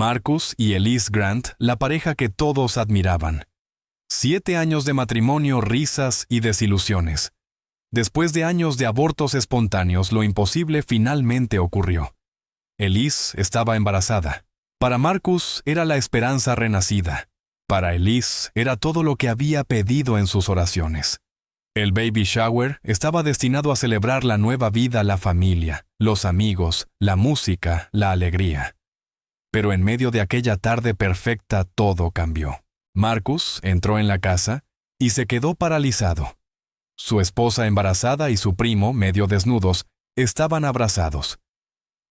Marcus y Elise Grant, la pareja que todos admiraban. 7 años de matrimonio, risas y desilusiones. Después de años de abortos espontáneos, lo imposible finalmente ocurrió. Elise estaba embarazada. Para Marcus era la esperanza renacida. Para Elise era todo lo que había pedido en sus oraciones. El baby shower estaba destinado a celebrar la nueva vida, la familia, los amigos, la música, la alegría. Pero en medio de aquella tarde perfecta todo cambió. Marcus entró en la casa y se quedó paralizado. Su esposa embarazada y su primo, medio desnudos, estaban abrazados.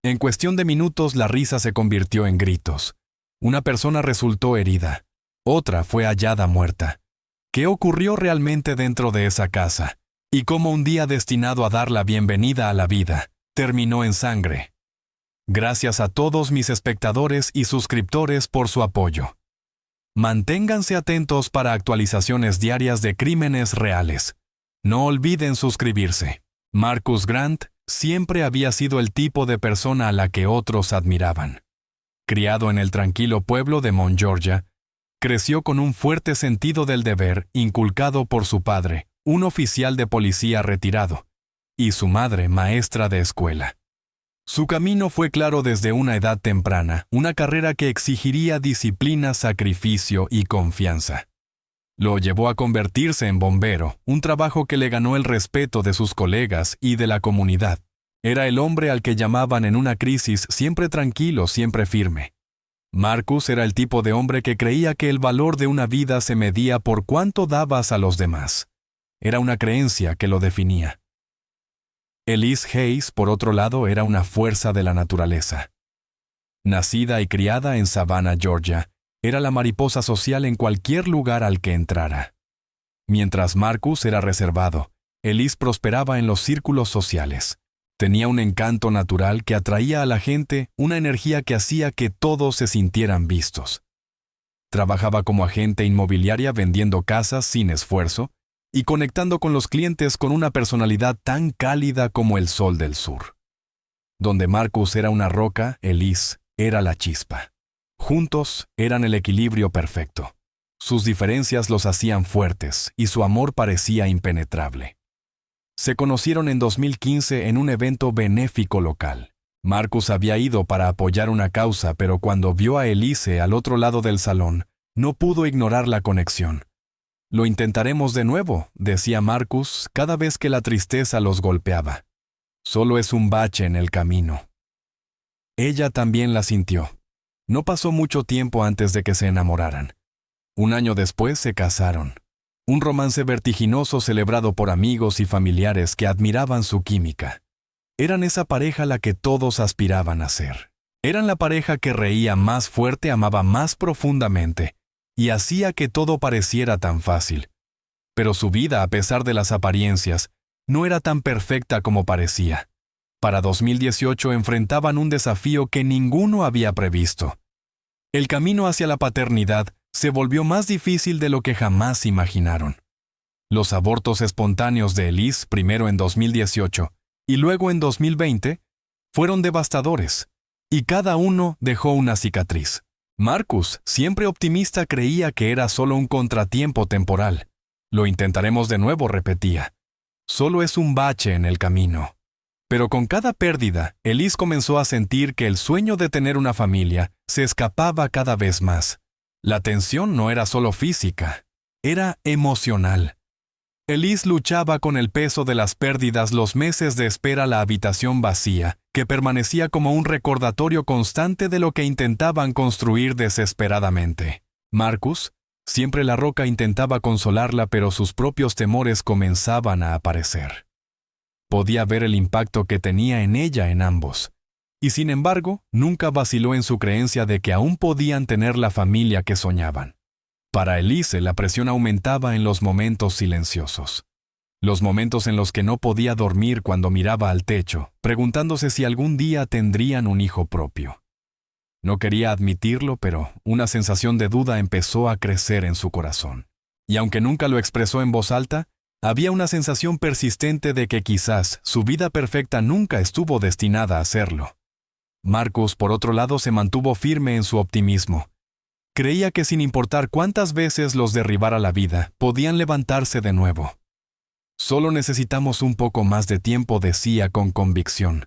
En cuestión de minutos la risa se convirtió en gritos. Una persona resultó herida. Otra fue hallada muerta. ¿Qué ocurrió realmente dentro de esa casa? Y cómo un día destinado a dar la bienvenida a la vida, terminó en sangre. Gracias a todos mis espectadores y suscriptores por su apoyo. Manténganse atentos para actualizaciones diarias de crímenes reales. No olviden suscribirse. Marcus Grant siempre había sido el tipo de persona a la que otros admiraban. Criado en el tranquilo pueblo de Mount Georgia, creció con un fuerte sentido del deber inculcado por su padre, un oficial de policía retirado, y su madre, maestra de escuela. Su camino fue claro desde una edad temprana, una carrera que exigiría disciplina, sacrificio y confianza. Lo llevó a convertirse en bombero, un trabajo que le ganó el respeto de sus colegas y de la comunidad. Era el hombre al que llamaban en una crisis siempre tranquilo, siempre firme. Marcus era el tipo de hombre que creía que el valor de una vida se medía por cuánto dabas a los demás. Era una creencia que lo definía. Elise Hayes, por otro lado, era una fuerza de la naturaleza. Nacida y criada en Savannah, Georgia, era la mariposa social en cualquier lugar al que entrara. Mientras Marcus era reservado, Elise prosperaba en los círculos sociales. Tenía un encanto natural que atraía a la gente, una energía que hacía que todos se sintieran vistos. Trabajaba como agente inmobiliaria vendiendo casas sin esfuerzo y conectando con los clientes con una personalidad tan cálida como el sol del sur. Donde Marcus era una roca, Elise era la chispa. Juntos eran el equilibrio perfecto. Sus diferencias los hacían fuertes y su amor parecía impenetrable. Se conocieron en 2015 en un evento benéfico local. Marcus había ido para apoyar una causa, pero cuando vio a Elise al otro lado del salón, no pudo ignorar la conexión. «Lo intentaremos de nuevo», decía Marcus cada vez que la tristeza los golpeaba. «Solo es un bache en el camino». Ella también la sintió. No pasó mucho tiempo antes de que se enamoraran. Un año después se casaron. Un romance vertiginoso celebrado por amigos y familiares que admiraban su química. Eran esa pareja la que todos aspiraban a ser. Eran la pareja que reía más fuerte, amaba más profundamente, y hacía que todo pareciera tan fácil. Pero su vida, a pesar de las apariencias, no era tan perfecta como parecía. Para 2018 enfrentaban un desafío que ninguno había previsto. El camino hacia la paternidad se volvió más difícil de lo que jamás imaginaron. Los abortos espontáneos de Elise, primero en 2018 y luego en 2020, fueron devastadores, y cada uno dejó una cicatriz. Marcus, siempre optimista, creía que era solo un contratiempo temporal. «Lo intentaremos de nuevo», repetía. «Solo es un bache en el camino». Pero con cada pérdida, Elise comenzó a sentir que el sueño de tener una familia se escapaba cada vez más. La tensión no era solo física, era emocional. Elise luchaba con el peso de las pérdidas, los meses de espera, la habitación vacía, que permanecía como un recordatorio constante de lo que intentaban construir desesperadamente. Marcus, siempre la roca, intentaba consolarla, pero sus propios temores comenzaban a aparecer. Podía ver el impacto que tenía en ella en ambos. Y sin embargo, nunca vaciló en su creencia de que aún podían tener la familia que soñaban. Para Elise, la presión aumentaba en los momentos silenciosos. Los momentos en los que no podía dormir cuando miraba al techo, preguntándose si algún día tendrían un hijo propio. No quería admitirlo, pero una sensación de duda empezó a crecer en su corazón. Y aunque nunca lo expresó en voz alta, había una sensación persistente de que quizás su vida perfecta nunca estuvo destinada a serlo. Marcus, por otro lado, se mantuvo firme en su optimismo. Creía que sin importar cuántas veces los derribara la vida, podían levantarse de nuevo. Solo necesitamos un poco más de tiempo, decía con convicción.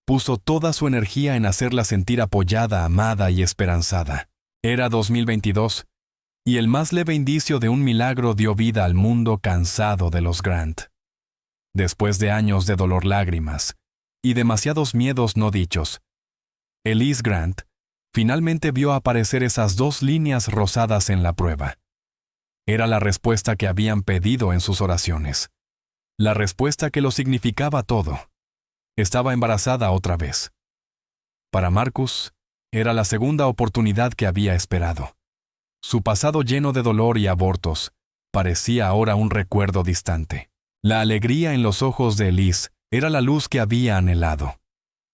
Puso toda su energía en hacerla sentir apoyada, amada y esperanzada. Era 2022, y el más leve indicio de un milagro dio vida al mundo cansado de los Grant. Después de años de dolor, lágrimas y demasiados miedos no dichos, Elise Grant finalmente vio aparecer esas 2 líneas rosadas en la prueba. Era la respuesta que habían pedido en sus oraciones. La respuesta que lo significaba todo. Estaba embarazada otra vez. Para Marcus, era la segunda oportunidad que había esperado. Su pasado lleno de dolor y abortos parecía ahora un recuerdo distante. La alegría en los ojos de Elise era la luz que había anhelado.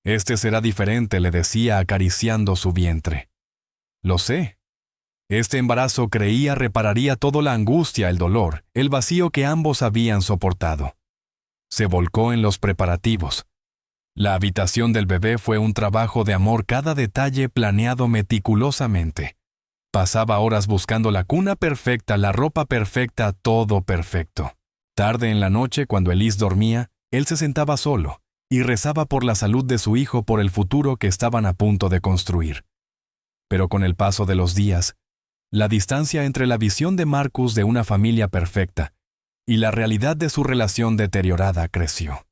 Este será diferente, le decía acariciando su vientre. Lo sé. Este embarazo, creía, repararía toda la angustia, el dolor, el vacío que ambos habían soportado. Se volcó en los preparativos. La habitación del bebé fue un trabajo de amor, cada detalle planeado meticulosamente. Pasaba horas buscando la cuna perfecta, la ropa perfecta, todo perfecto. Tarde en la noche, cuando Elise dormía, él se sentaba solo y rezaba por la salud de su hijo, por el futuro que estaban a punto de construir. Pero con el paso de los días, la distancia entre la visión de Marcus de una familia perfecta y la realidad de su relación deteriorada creció.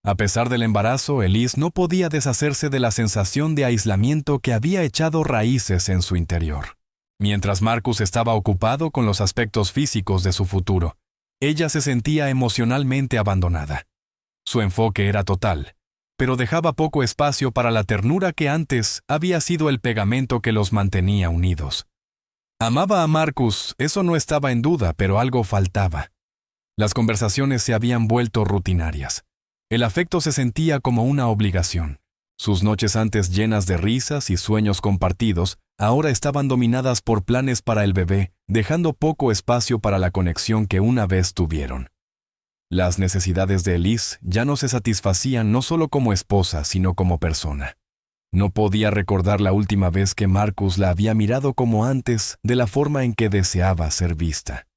A pesar del embarazo, Elise no podía deshacerse de la sensación de aislamiento que había echado raíces en su interior. Mientras Marcus estaba ocupado con los aspectos físicos de su futuro, ella se sentía emocionalmente abandonada. Su enfoque era total, pero dejaba poco espacio para la ternura que antes había sido el pegamento que los mantenía unidos. Amaba a Marcus, eso no estaba en duda, pero algo faltaba. Las conversaciones se habían vuelto rutinarias. El afecto se sentía como una obligación. Sus noches antes llenas de risas y sueños compartidos, ahora estaban dominadas por planes para el bebé, dejando poco espacio para la conexión que una vez tuvieron. Las necesidades de Elise ya no se satisfacían no solo como esposa, sino como persona. No podía recordar la última vez que Marcus la había mirado como antes, de la forma en que deseaba ser vista.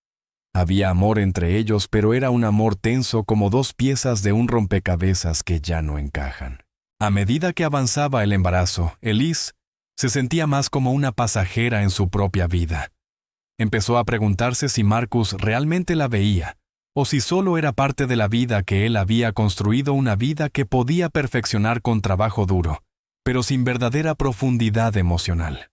Había amor entre ellos, pero era un amor tenso, como 2 piezas de un rompecabezas que ya no encajan. A medida que avanzaba el embarazo, Elise se sentía más como una pasajera en su propia vida. Empezó a preguntarse si Marcus realmente la veía, o si solo era parte de la vida que él había construido, una vida que podía perfeccionar con trabajo duro, pero sin verdadera profundidad emocional.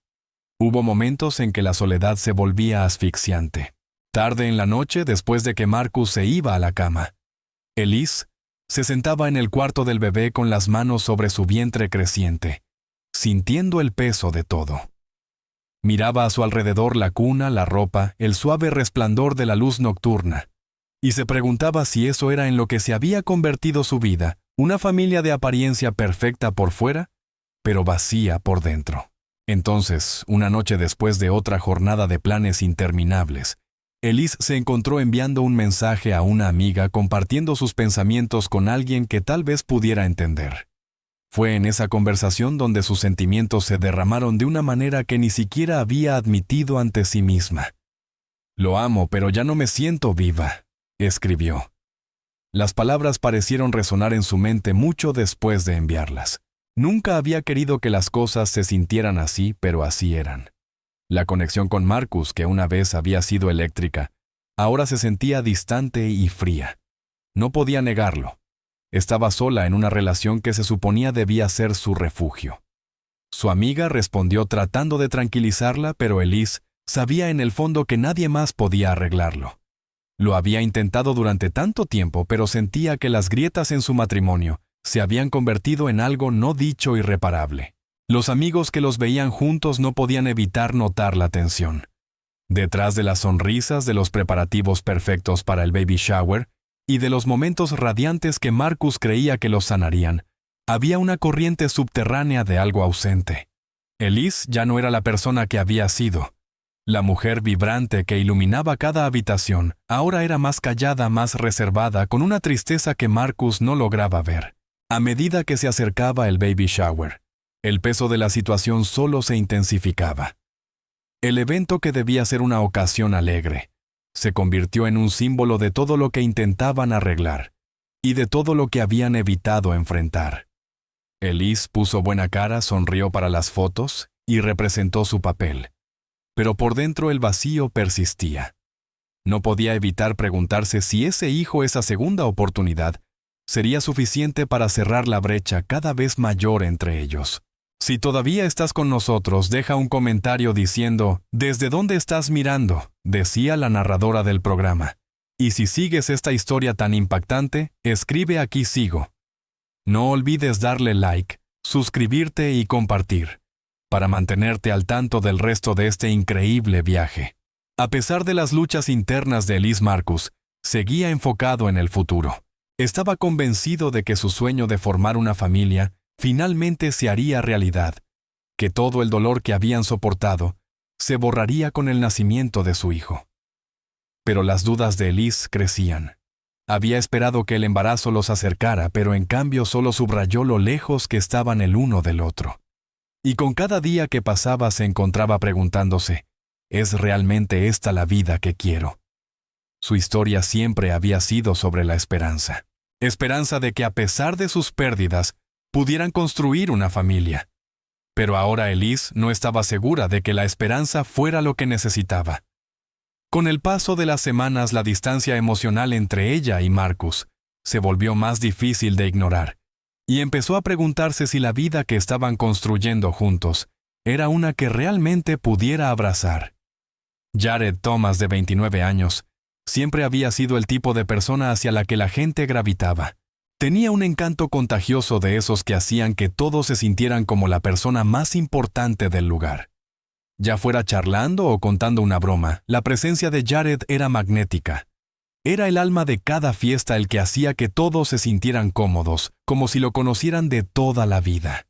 Hubo momentos en que la soledad se volvía asfixiante. Tarde en la noche, después de que Marcus se iba a la cama, Elise se sentaba en el cuarto del bebé con las manos sobre su vientre creciente, sintiendo el peso de todo. Miraba a su alrededor la cuna, la ropa, el suave resplandor de la luz nocturna, y se preguntaba si eso era en lo que se había convertido su vida, una familia de apariencia perfecta por fuera, pero vacía por dentro. Entonces, una noche después de otra jornada de planes interminables, Elise se encontró enviando un mensaje a una amiga, compartiendo sus pensamientos con alguien que tal vez pudiera entender. Fue en esa conversación donde sus sentimientos se derramaron de una manera que ni siquiera había admitido ante sí misma. «Lo amo, pero ya no me siento viva», escribió. Las palabras parecieron resonar en su mente mucho después de enviarlas. Nunca había querido que las cosas se sintieran así, pero así eran. La conexión con Marcus, que una vez había sido eléctrica, ahora se sentía distante y fría. No podía negarlo. Estaba sola en una relación que se suponía debía ser su refugio. Su amiga respondió tratando de tranquilizarla, pero Elise sabía en el fondo que nadie más podía arreglarlo. Lo había intentado durante tanto tiempo, pero sentía que las grietas en su matrimonio se habían convertido en algo no dicho irreparable. Los amigos que los veían juntos no podían evitar notar la tensión. Detrás de las sonrisas, de los preparativos perfectos para el baby shower y de los momentos radiantes que Marcus creía que los sanarían, había una corriente subterránea de algo ausente. Elise ya no era la persona que había sido. La mujer vibrante que iluminaba cada habitación ahora era más callada, más reservada, con una tristeza que Marcus no lograba ver. A medida que se acercaba el baby shower, El peso de la situación solo se intensificaba. El evento que debía ser una ocasión alegre se convirtió en un símbolo de todo lo que intentaban arreglar y de todo lo que habían evitado enfrentar. Elise puso buena cara, sonrió para las fotos y representó su papel. Pero por dentro el vacío persistía. No podía evitar preguntarse si ese hijo, esa segunda oportunidad, sería suficiente para cerrar la brecha cada vez mayor entre ellos. Si todavía estás con nosotros, deja un comentario diciendo «¿Desde dónde estás mirando?», decía la narradora del programa. Y si sigues esta historia tan impactante, escribe aquí sigo. No olvides darle like, suscribirte y compartir, para mantenerte al tanto del resto de este increíble viaje. A pesar de las luchas internas de Elise Marcus, seguía enfocado en el futuro. Estaba convencido de que su sueño de formar una familia finalmente se haría realidad, que todo el dolor que habían soportado se borraría con el nacimiento de su hijo. Pero las dudas de Elise crecían. Había esperado que el embarazo los acercara, pero en cambio solo subrayó lo lejos que estaban el uno del otro. Y con cada día que pasaba se encontraba preguntándose, ¿es realmente esta la vida que quiero? Su historia siempre había sido sobre la esperanza. Esperanza de que a pesar de sus pérdidas, pudieran construir una familia. Pero ahora Elise no estaba segura de que la esperanza fuera lo que necesitaba. Con el paso de las semanas, la distancia emocional entre ella y Marcus se volvió más difícil de ignorar, y empezó a preguntarse si la vida que estaban construyendo juntos era una que realmente pudiera abrazar. Jared Thomas, de 29 años, siempre había sido el tipo de persona hacia la que la gente gravitaba. Tenía un encanto contagioso de esos que hacían que todos se sintieran como la persona más importante del lugar. Ya fuera charlando o contando una broma, la presencia de Jared era magnética. Era el alma de cada fiesta el que hacía que todos se sintieran cómodos, como si lo conocieran de toda la vida.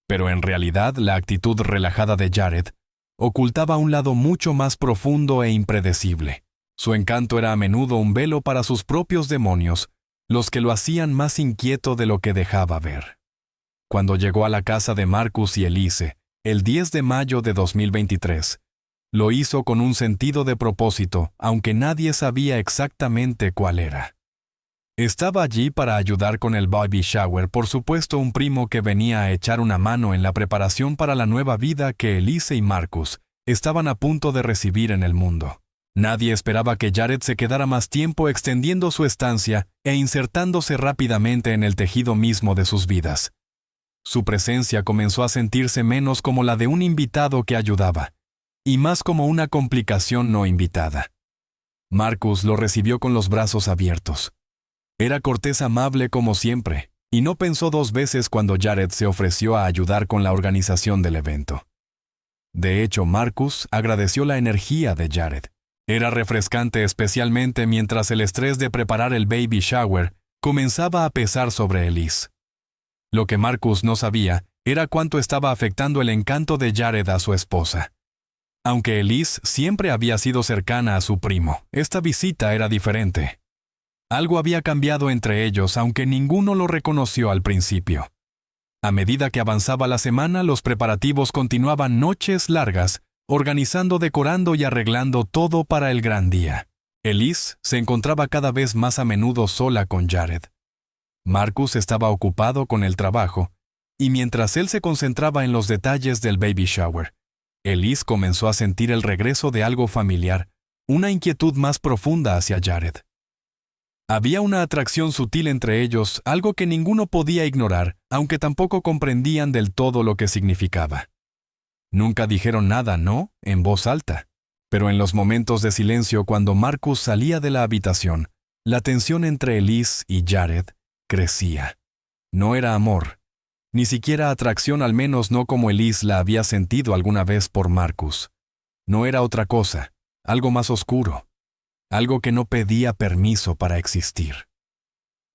Pero en realidad, la actitud relajada de Jared ocultaba un lado mucho más profundo e impredecible. Su encanto era a menudo un velo para sus propios demonios, los que lo hacían más inquieto de lo que dejaba ver. Cuando llegó a la casa de Marcus y Elise, el 10 de mayo de 2023, lo hizo con un sentido de propósito, aunque nadie sabía exactamente cuál era. Estaba allí para ayudar con el baby shower, por supuesto un primo que venía a echar una mano en la preparación para la nueva vida que Elise y Marcus estaban a punto de recibir en el mundo. Nadie esperaba que Jared se quedara más tiempo extendiendo su estancia e insertándose rápidamente en el tejido mismo de sus vidas. Su presencia comenzó a sentirse menos como la de un invitado que ayudaba, y más como una complicación no invitada. Marcus lo recibió con los brazos abiertos. Era cortés, amable como siempre, y no pensó dos veces cuando Jared se ofreció a ayudar con la organización del evento. De hecho, Marcus agradeció la energía de Jared. Era refrescante, especialmente mientras el estrés de preparar el baby shower comenzaba a pesar sobre Elise. Lo que Marcus no sabía era cuánto estaba afectando el encanto de Jared a su esposa. Aunque Elise siempre había sido cercana a su primo, esta visita era diferente. Algo había cambiado entre ellos, aunque ninguno lo reconoció al principio. A medida que avanzaba la semana, los preparativos continuaban noches largas, organizando, decorando y arreglando todo para el gran día. Elise se encontraba cada vez más a menudo sola con Jared. Marcus estaba ocupado con el trabajo, y mientras él se concentraba en los detalles del baby shower, Elise comenzó a sentir el regreso de algo familiar, una inquietud más profunda hacia Jared. Había una atracción sutil entre ellos, algo que ninguno podía ignorar, aunque tampoco comprendían del todo lo que significaba. Nunca dijeron nada, ¿no?, en voz alta. Pero en los momentos de silencio, cuando Marcus salía de la habitación, la tensión entre Elise y Jared crecía. No era amor, ni siquiera atracción, al menos no como Elise la había sentido alguna vez por Marcus. No era otra cosa, algo más oscuro, algo que no pedía permiso para existir.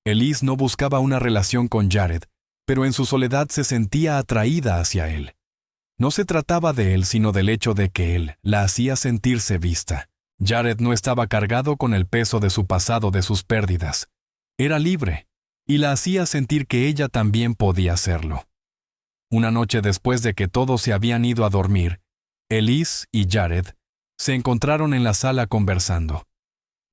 Elise no buscaba una relación con Jared, pero en su soledad se sentía atraída hacia él. No se trataba de él, sino del hecho de que él la hacía sentirse vista. Jared no estaba cargado con el peso de su pasado, de sus pérdidas. Era libre, y la hacía sentir que ella también podía serlo. Una noche después de que todos se habían ido a dormir, Elise y Jared se encontraron en la sala conversando.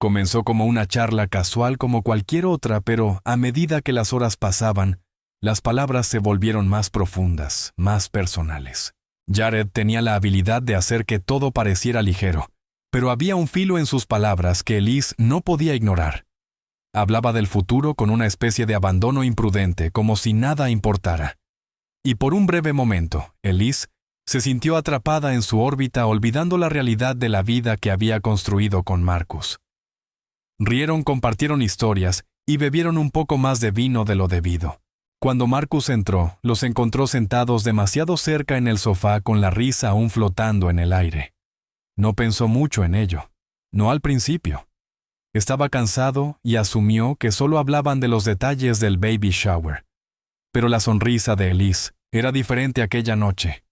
Comenzó como una charla casual como cualquier otra, pero a medida que las horas pasaban, las palabras se volvieron más profundas, más personales. Jared tenía la habilidad de hacer que todo pareciera ligero, pero había un filo en sus palabras que Elise no podía ignorar. Hablaba del futuro con una especie de abandono imprudente, como si nada importara. Y por un breve momento, Elise se sintió atrapada en su órbita, olvidando la realidad de la vida que había construido con Marcus. Rieron, compartieron historias y bebieron un poco más de vino de lo debido. Cuando Marcus entró, los encontró sentados demasiado cerca en el sofá con la risa aún flotando en el aire. No pensó mucho en ello, no al principio. Estaba cansado y asumió que solo hablaban de los detalles del baby shower. Pero la sonrisa de Elise era diferente aquella noche.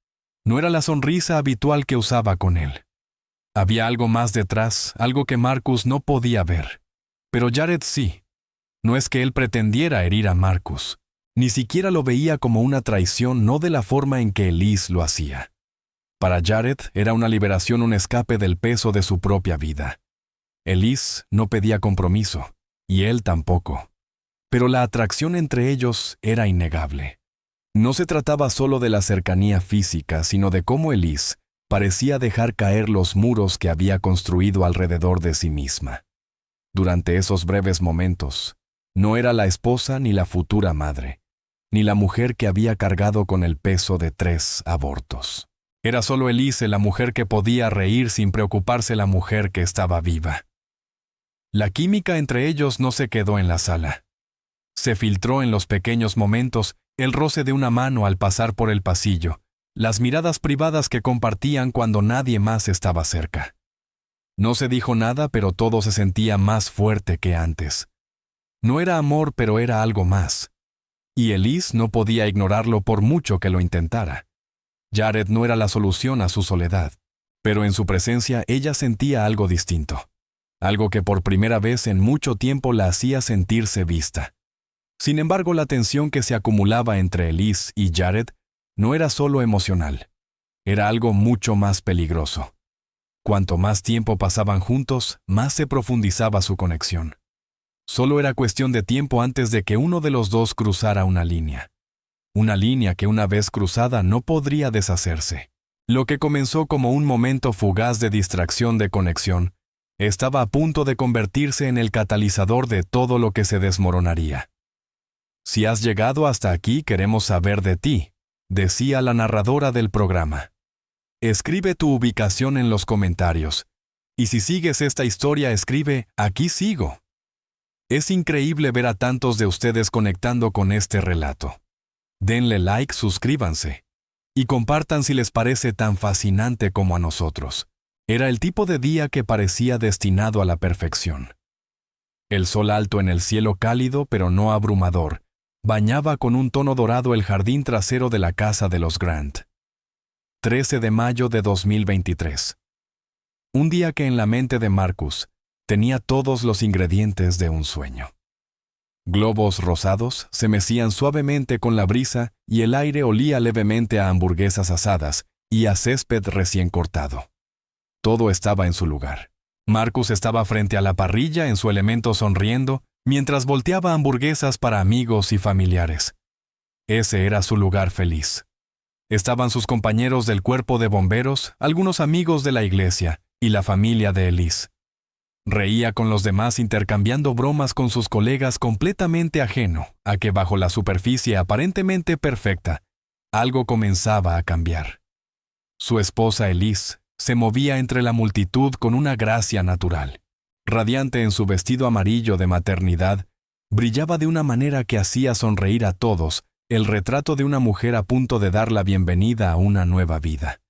No era la sonrisa habitual que usaba con él. Había algo más detrás, algo que Marcus no podía ver. Pero Jared sí. No es que él pretendiera herir a Marcus. Ni siquiera lo veía como una traición, no de la forma en que Elise lo hacía. Para Jared era una liberación, un escape del peso de su propia vida. Elise no pedía compromiso, y él tampoco. Pero la atracción entre ellos era innegable. No se trataba solo de la cercanía física, sino de cómo Elise parecía dejar caer los muros que había construido alrededor de sí misma. Durante esos breves momentos, no era la esposa ni la futura madre, ni la mujer que había cargado con el peso de 3 abortos. Era solo Elise, la mujer que podía reír sin preocuparse, la mujer que estaba viva. La química entre ellos no se quedó en la sala. Se filtró en los pequeños momentos, el roce de una mano al pasar por el pasillo, las miradas privadas que compartían cuando nadie más estaba cerca. No se dijo nada, pero todo se sentía más fuerte que antes. No era amor, pero era algo más. Y Elise no podía ignorarlo por mucho que lo intentara. Jared no era la solución a su soledad, pero en su presencia ella sentía algo distinto. Algo que por primera vez en mucho tiempo la hacía sentirse vista. Sin embargo, la tensión que se acumulaba entre Elise y Jared no era solo emocional. Era algo mucho más peligroso. Cuanto más tiempo pasaban juntos, más se profundizaba su conexión. Solo era cuestión de tiempo antes de que uno de los dos cruzara una línea. Una línea que una vez cruzada no podría deshacerse. Lo que comenzó como un momento fugaz de distracción, de conexión, estaba a punto de convertirse en el catalizador de todo lo que se desmoronaría. Si has llegado hasta aquí, queremos saber de ti, decía la narradora del programa. Escribe tu ubicación en los comentarios. Y si sigues esta historia, escribe, aquí sigo. Es increíble ver a tantos de ustedes conectando con este relato. Denle like, suscríbanse. Y compartan si les parece tan fascinante como a nosotros. Era el tipo de día que parecía destinado a la perfección. El sol alto en el cielo cálido, pero no abrumador, bañaba con un tono dorado el jardín trasero de la casa de los Grant. 13 de mayo de 2023. Un día que en la mente de Marcus tenía todos los ingredientes de un sueño. Globos rosados se mecían suavemente con la brisa y el aire olía levemente a hamburguesas asadas y a césped recién cortado. Todo estaba en su lugar. Marcus estaba frente a la parrilla en su elemento sonriendo, mientras volteaba hamburguesas para amigos y familiares. Ese era su lugar feliz. Estaban sus compañeros del cuerpo de bomberos, algunos amigos de la iglesia y la familia de Elise. Reía con los demás intercambiando bromas con sus colegas, completamente ajeno a que bajo la superficie aparentemente perfecta, algo comenzaba a cambiar. Su esposa Elise se movía entre la multitud con una gracia natural. Radiante en su vestido amarillo de maternidad, brillaba de una manera que hacía sonreír a todos, el retrato de una mujer a punto de dar la bienvenida a una nueva vida.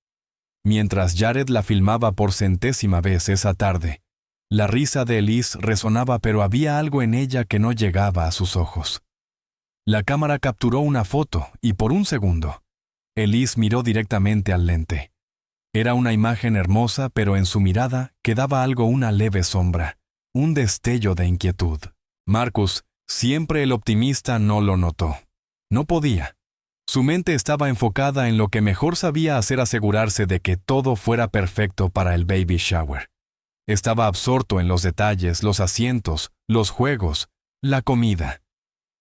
Mientras Jared la filmaba por 100ª vez esa tarde, la risa de Elise resonaba, pero había algo en ella que no llegaba a sus ojos. La cámara capturó una foto y por un segundo, Elise miró directamente al lente. Era una imagen hermosa, pero en su mirada quedaba algo, una leve sombra, un destello de inquietud. Marcus, siempre el optimista, no lo notó. No podía. Su mente estaba enfocada en lo que mejor sabía hacer, asegurarse de que todo fuera perfecto para el baby shower. Estaba absorto en los detalles, los asientos, los juegos, la comida.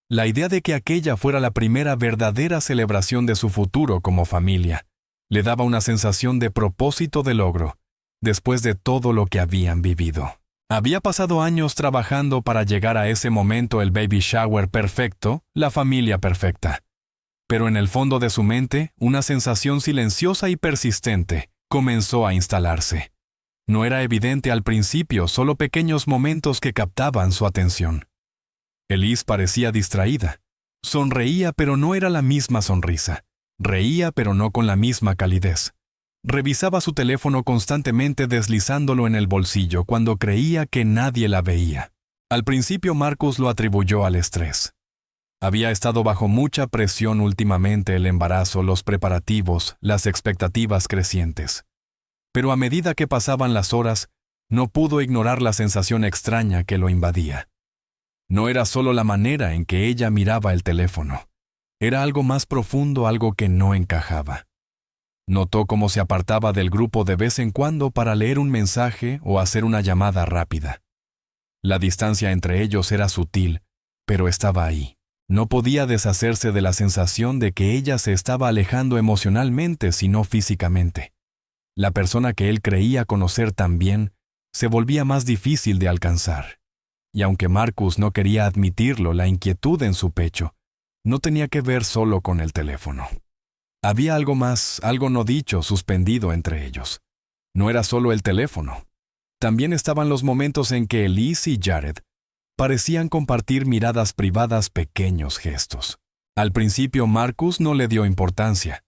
La idea de que aquella fuera la primera verdadera celebración de su futuro como familia le daba una sensación de propósito, de logro, después de todo lo que habían vivido. Había pasado años trabajando para llegar a ese momento, el baby shower perfecto, la familia perfecta. Pero en el fondo de su mente, una sensación silenciosa y persistente comenzó a instalarse. No era evidente al principio, solo pequeños momentos que captaban su atención. Elise parecía distraída. Sonreía, pero no era la misma sonrisa. Reía, pero no con la misma calidez. Revisaba su teléfono constantemente, deslizándolo en el bolsillo cuando creía que nadie la veía. Al principio Marcus lo atribuyó al estrés. Había estado bajo mucha presión últimamente, el embarazo, los preparativos, las expectativas crecientes. Pero a medida que pasaban las horas, no pudo ignorar la sensación extraña que lo invadía. No era solo la manera en que ella miraba el teléfono. Era algo más profundo, algo que no encajaba. Notó cómo se apartaba del grupo de vez en cuando para leer un mensaje o hacer una llamada rápida. La distancia entre ellos era sutil, pero estaba ahí. No podía deshacerse de la sensación de que ella se estaba alejando emocionalmente, si no físicamente. La persona que él creía conocer tan bien se volvía más difícil de alcanzar. Y aunque Marcus no quería admitirlo, la inquietud en su pecho no tenía que ver solo con el teléfono. Había algo más, algo no dicho, suspendido entre ellos. No era solo el teléfono. También estaban los momentos en que Elise y Jared parecían compartir miradas privadas, pequeños gestos. Al principio Marcus no le dio importancia.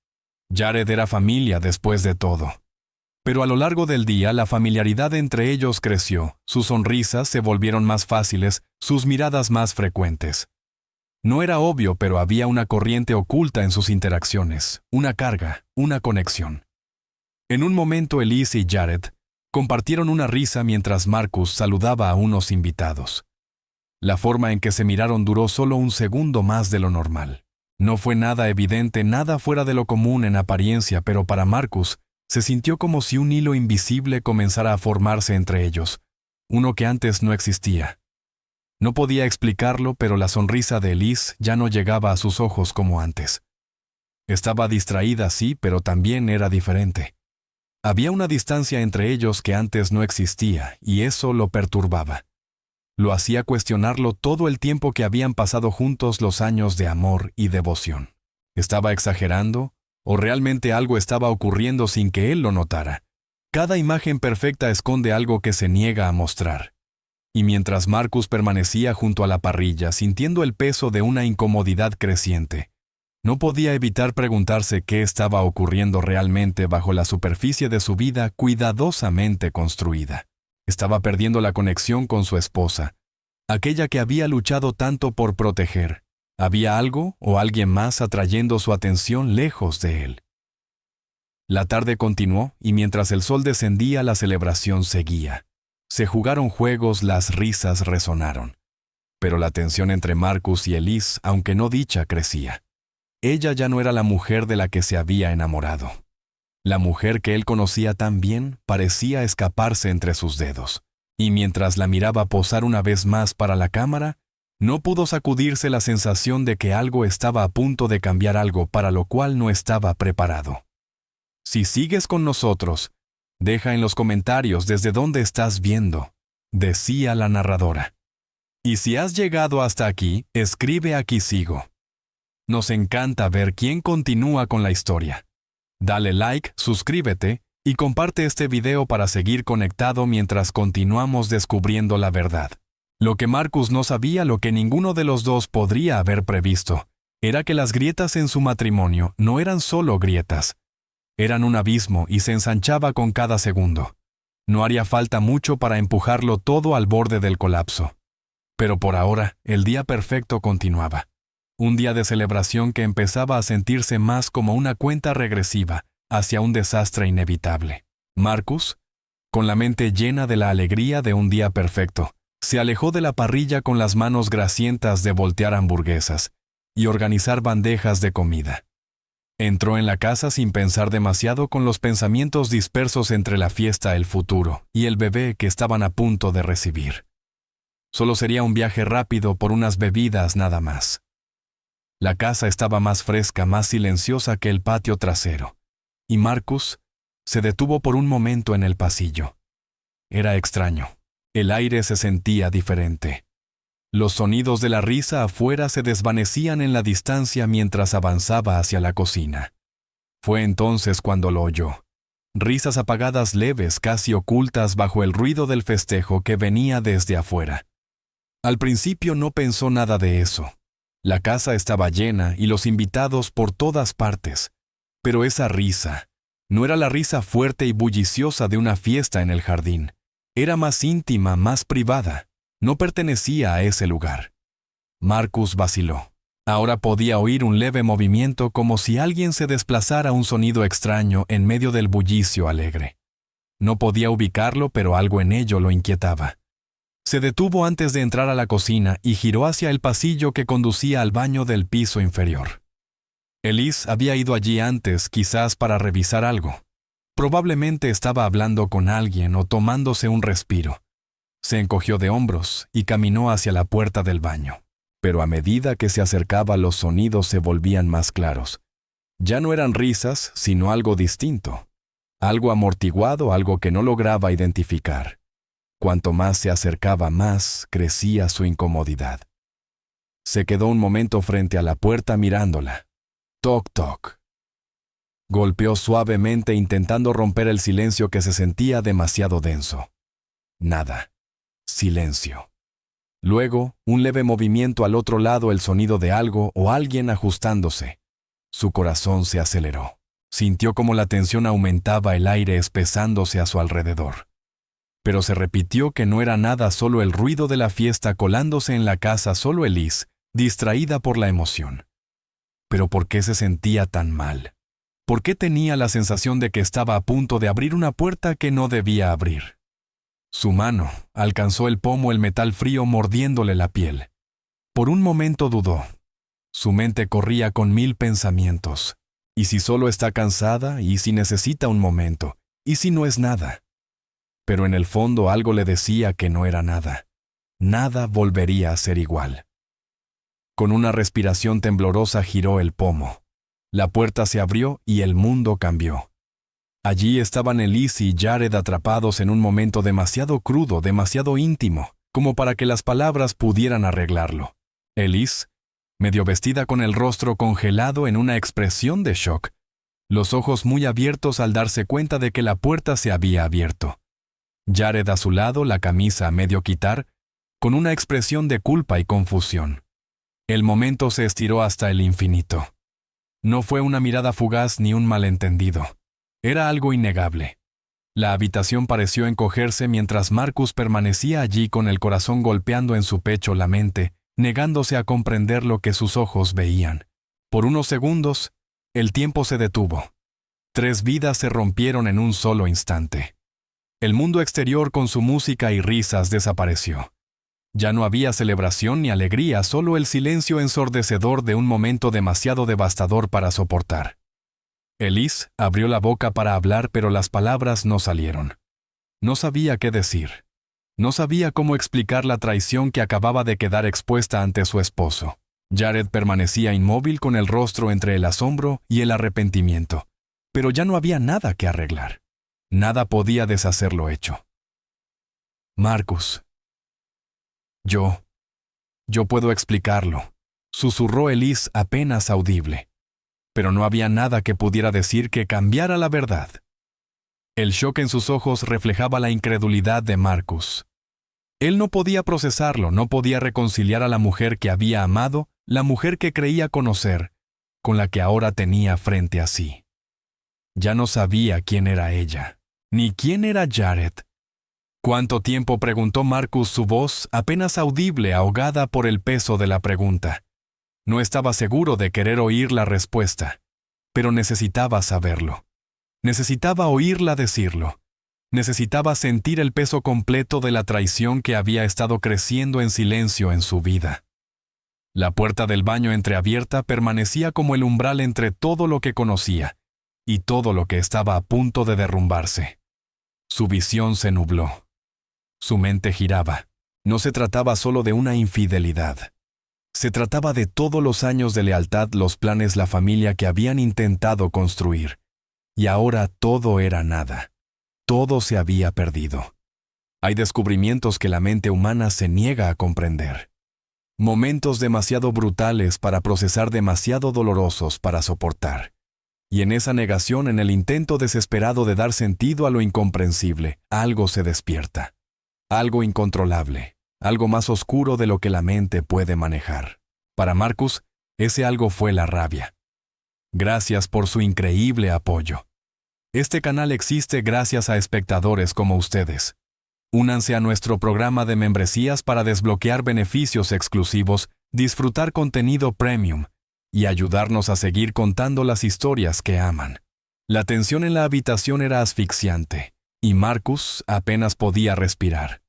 Jared era familia después de todo. Pero a lo largo del día la familiaridad entre ellos creció, sus sonrisas se volvieron más fáciles, sus miradas más frecuentes. No era obvio, pero había una corriente oculta en sus interacciones, una carga, una conexión. En un momento Elise y Jared compartieron una risa mientras Marcus saludaba a unos invitados. La forma en que se miraron duró solo un segundo más de lo normal. No fue nada evidente, nada fuera de lo común en apariencia, pero para Marcus se sintió como si un hilo invisible comenzara a formarse entre ellos, uno que antes no existía. No podía explicarlo, pero la sonrisa de Elise ya no llegaba a sus ojos como antes. Estaba distraída, sí, pero también era diferente. Había una distancia entre ellos que antes no existía, y eso lo perturbaba. Lo hacía cuestionarlo todo el tiempo que habían pasado juntos, los años de amor y devoción. ¿Estaba exagerando? ¿O realmente algo estaba ocurriendo sin que él lo notara? Cada imagen perfecta esconde algo que se niega a mostrar. Y mientras Marcus permanecía junto a la parrilla, sintiendo el peso de una incomodidad creciente, no podía evitar preguntarse qué estaba ocurriendo realmente bajo la superficie de su vida cuidadosamente construida. Estaba perdiendo la conexión con su esposa, aquella que había luchado tanto por proteger. ¿Había algo o alguien más atrayendo su atención lejos de él? La tarde continuó y mientras el sol descendía la celebración seguía. Se jugaron juegos, las risas resonaron. Pero la tensión entre Marcus y Elise, aunque no dicha, crecía. Ella ya no era la mujer de la que se había enamorado. La mujer que él conocía tan bien parecía escaparse entre sus dedos. Y mientras la miraba posar una vez más para la cámara, no pudo sacudirse la sensación de que algo estaba a punto de cambiar, algo para lo cual no estaba preparado. Si sigues con nosotros, deja en los comentarios desde dónde estás viendo, decía la narradora. Y si has llegado hasta aquí, escribe "aquí sigo". Nos encanta ver quién continúa con la historia. Dale like, suscríbete y comparte este video para seguir conectado mientras continuamos descubriendo la verdad. Lo que Marcus no sabía, lo que ninguno de los dos podría haber previsto, era que las grietas en su matrimonio no eran solo grietas. Eran un abismo y se ensanchaba con cada segundo. No haría falta mucho para empujarlo todo al borde del colapso. Pero por ahora, el día perfecto continuaba. Un día de celebración que empezaba a sentirse más como una cuenta regresiva hacia un desastre inevitable. Marcus, con la mente llena de la alegría de un día perfecto, se alejó de la parrilla con las manos grasientas de voltear hamburguesas y organizar bandejas de comida. Entró en la casa sin pensar demasiado, con los pensamientos dispersos entre la fiesta, el futuro y el bebé que estaban a punto de recibir. Solo sería un viaje rápido por unas bebidas nada más. La casa estaba más fresca, más silenciosa que el patio trasero, y Marcus se detuvo por un momento en el pasillo. Era extraño. El aire se sentía diferente. Los sonidos de la risa afuera se desvanecían en la distancia mientras avanzaba hacia la cocina. Fue entonces cuando lo oyó. Risas apagadas, leves, casi ocultas bajo el ruido del festejo que venía desde afuera. Al principio no pensó nada de eso. La casa estaba llena y los invitados por todas partes. Pero esa risa no era la risa fuerte y bulliciosa de una fiesta en el jardín. Era más íntima, más privada. No pertenecía a ese lugar. Marcus vaciló. Ahora podía oír un leve movimiento, como si alguien se desplazara, un sonido extraño en medio del bullicio alegre. No podía ubicarlo, pero algo en ello lo inquietaba. Se detuvo antes de entrar a la cocina y giró hacia el pasillo que conducía al baño del piso inferior. Elise había ido allí antes, quizás para revisar algo. Probablemente estaba hablando con alguien o tomándose un respiro. Se encogió de hombros y caminó hacia la puerta del baño. Pero a medida que se acercaba, los sonidos se volvían más claros. Ya no eran risas, sino algo distinto. Algo amortiguado, algo que no lograba identificar. Cuanto más se acercaba, más crecía su incomodidad. Se quedó un momento frente a la puerta mirándola. Toc, toc. Golpeó suavemente, intentando romper el silencio que se sentía demasiado denso. Nada. Silencio. Luego, un leve movimiento al otro lado, el sonido de algo o alguien ajustándose. Su corazón se aceleró. Sintió como la tensión aumentaba, el aire espesándose a su alrededor. Pero se repitió que no era nada, solo el ruido de la fiesta colándose en la casa, solo Elise, distraída por la emoción. Pero ¿por qué se sentía tan mal? ¿Por qué tenía la sensación de que estaba a punto de abrir una puerta que no debía abrir? Su mano alcanzó el pomo, el metal frío mordiéndole la piel. Por un momento dudó. Su mente corría con 1000 pensamientos. ¿Y si solo está cansada? ¿Y si necesita un momento? ¿Y si no es nada? Pero en el fondo algo le decía que no era nada. Nada volvería a ser igual. Con una respiración temblorosa giró el pomo. La puerta se abrió y el mundo cambió. Allí estaban Elise y Jared atrapados en un momento demasiado crudo, demasiado íntimo, como para que las palabras pudieran arreglarlo. Elise, medio vestida, con el rostro congelado en una expresión de shock, los ojos muy abiertos al darse cuenta de que la puerta se había abierto. Jared a su lado, la camisa a medio quitar, con una expresión de culpa y confusión. El momento se estiró hasta el infinito. No fue una mirada fugaz ni un malentendido. Era algo innegable. La habitación pareció encogerse mientras Marcus permanecía allí, con el corazón golpeando en su pecho, la mente negándose a comprender lo que sus ojos veían. Por unos segundos, el tiempo se detuvo. 3 vidas se rompieron en un solo instante. El mundo exterior con su música y risas desapareció. Ya no había celebración ni alegría, solo el silencio ensordecedor de un momento demasiado devastador para soportar. Elise abrió la boca para hablar, pero las palabras no salieron. No sabía qué decir. No sabía cómo explicar la traición que acababa de quedar expuesta ante su esposo. Jared permanecía inmóvil, con el rostro entre el asombro y el arrepentimiento. Pero ya no había nada que arreglar. Nada podía deshacer lo hecho. Marcus. Yo puedo explicarlo, susurró Elise apenas audible. Pero no había nada que pudiera decir que cambiara la verdad. El shock en sus ojos reflejaba la incredulidad de Marcus. Él no podía procesarlo, no podía reconciliar a la mujer que había amado, la mujer que creía conocer, con la que ahora tenía frente a sí. Ya no sabía quién era ella, ni quién era Jared. ¿Cuánto tiempo?, preguntó Marcus, su voz apenas audible, ahogada por el peso de la pregunta. No estaba seguro de querer oír la respuesta, pero necesitaba saberlo. Necesitaba oírla decirlo. Necesitaba sentir el peso completo de la traición que había estado creciendo en silencio en su vida. La puerta del baño entreabierta permanecía como el umbral entre todo lo que conocía y todo lo que estaba a punto de derrumbarse. Su visión se nubló. Su mente giraba. No se trataba solo de una infidelidad. Se trataba de todos los años de lealtad, los planes, la familia que habían intentado construir. Y ahora todo era nada. Todo se había perdido. Hay descubrimientos que la mente humana se niega a comprender. Momentos demasiado brutales para procesar, demasiado dolorosos para soportar. Y en esa negación, en el intento desesperado de dar sentido a lo incomprensible, algo se despierta. Algo incontrolable, algo más oscuro de lo que la mente puede manejar. Para Marcus, ese algo fue la rabia. Gracias por su increíble apoyo. Este canal existe gracias a espectadores como ustedes. Únanse a nuestro programa de membresías para desbloquear beneficios exclusivos, disfrutar contenido premium y ayudarnos a seguir contando las historias que aman. La tensión en la habitación era asfixiante y Marcus apenas podía respirar.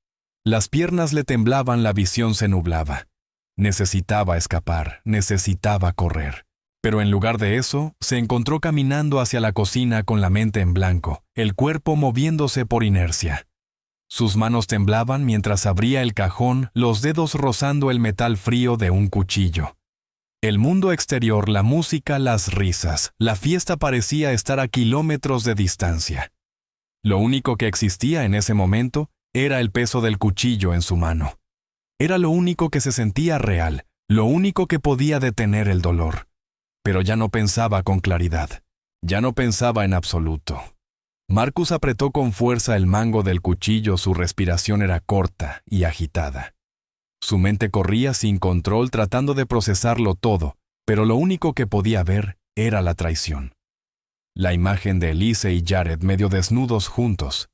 Las piernas le temblaban, la visión se nublaba. Necesitaba escapar, necesitaba correr. Pero en lugar de eso, se encontró caminando hacia la cocina con la mente en blanco, el cuerpo moviéndose por inercia. Sus manos temblaban mientras abría el cajón, los dedos rozando el metal frío de un cuchillo. El mundo exterior, la música, las risas, la fiesta parecía estar a kilómetros de distancia. Lo único que existía en ese momento era el peso del cuchillo en su mano. Era lo único que se sentía real, lo único que podía detener el dolor. Pero ya no pensaba con claridad. Ya no pensaba en absoluto. Marcus apretó con fuerza el mango del cuchillo, su respiración era corta y agitada. Su mente corría sin control tratando de procesarlo todo, pero lo único que podía ver era la traición. La imagen de Elise y Jared medio desnudos juntos.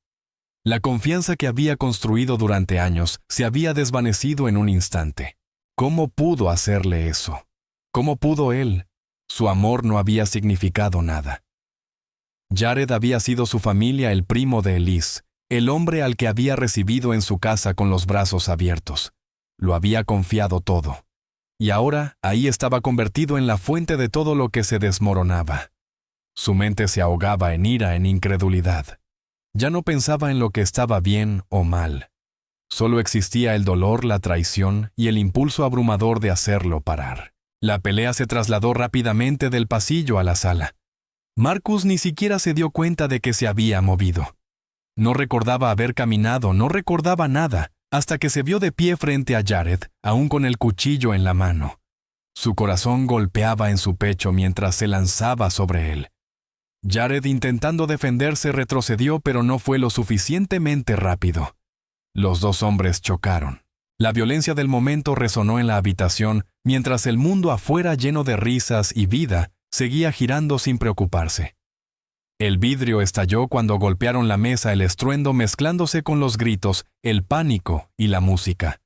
La confianza que había construido durante años se había desvanecido en un instante. ¿Cómo pudo hacerle eso? ¿Cómo pudo él? Su amor no había significado nada. Jared había sido su familia, el primo de Elise, el hombre al que había recibido en su casa con los brazos abiertos. Lo había confiado todo. Y ahora, ahí estaba convertido en la fuente de todo lo que se desmoronaba. Su mente se ahogaba en ira, en incredulidad. Ya no pensaba en lo que estaba bien o mal. Solo existía el dolor, la traición y el impulso abrumador de hacerlo parar. La pelea se trasladó rápidamente del pasillo a la sala. Marcus ni siquiera se dio cuenta de que se había movido. No recordaba haber caminado, no recordaba nada, hasta que se vio de pie frente a Jared, aún con el cuchillo en la mano. Su corazón golpeaba en su pecho mientras se lanzaba sobre él. Jared, intentando defenderse, retrocedió, pero no fue lo suficientemente rápido. Los dos hombres chocaron. La violencia del momento resonó en la habitación, mientras el mundo afuera, lleno de risas y vida, seguía girando sin preocuparse. El vidrio estalló cuando golpearon la mesa, el estruendo mezclándose con los gritos, el pánico y la música.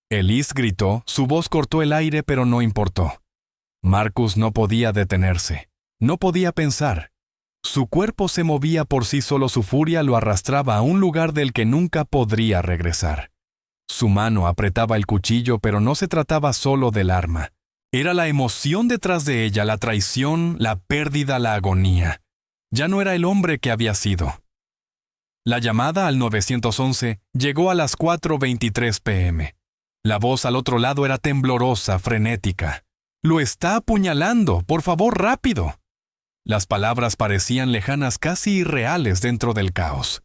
Elise gritó, su voz cortó el aire, pero no importó. Marcus no podía detenerse. No podía pensar. Su cuerpo se movía por sí solo, su furia lo arrastraba a un lugar del que nunca podría regresar. Su mano apretaba el cuchillo, pero no se trataba solo del arma. Era la emoción detrás de ella, la traición, la pérdida, la agonía. Ya no era el hombre que había sido. La llamada al 911 llegó a las 4:23 p.m. La voz al otro lado era temblorosa, frenética. «¡Lo está apuñalando! ¡Por favor, rápido!». Las palabras parecían lejanas, casi irreales dentro del caos.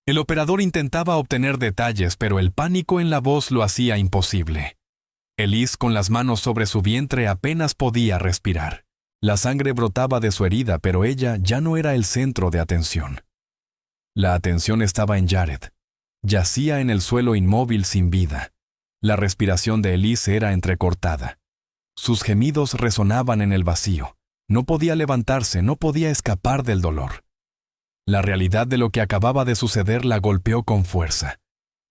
El operador intentaba obtener detalles, pero el pánico en la voz lo hacía imposible. Elise, con las manos sobre su vientre, apenas podía respirar. La sangre brotaba de su herida, pero ella ya no era el centro de atención. La atención estaba en Jared. Yacía en el suelo inmóvil, sin vida. La respiración de Elise era entrecortada. Sus gemidos resonaban en el vacío. No podía levantarse, no podía escapar del dolor. La realidad de lo que acababa de suceder la golpeó con fuerza.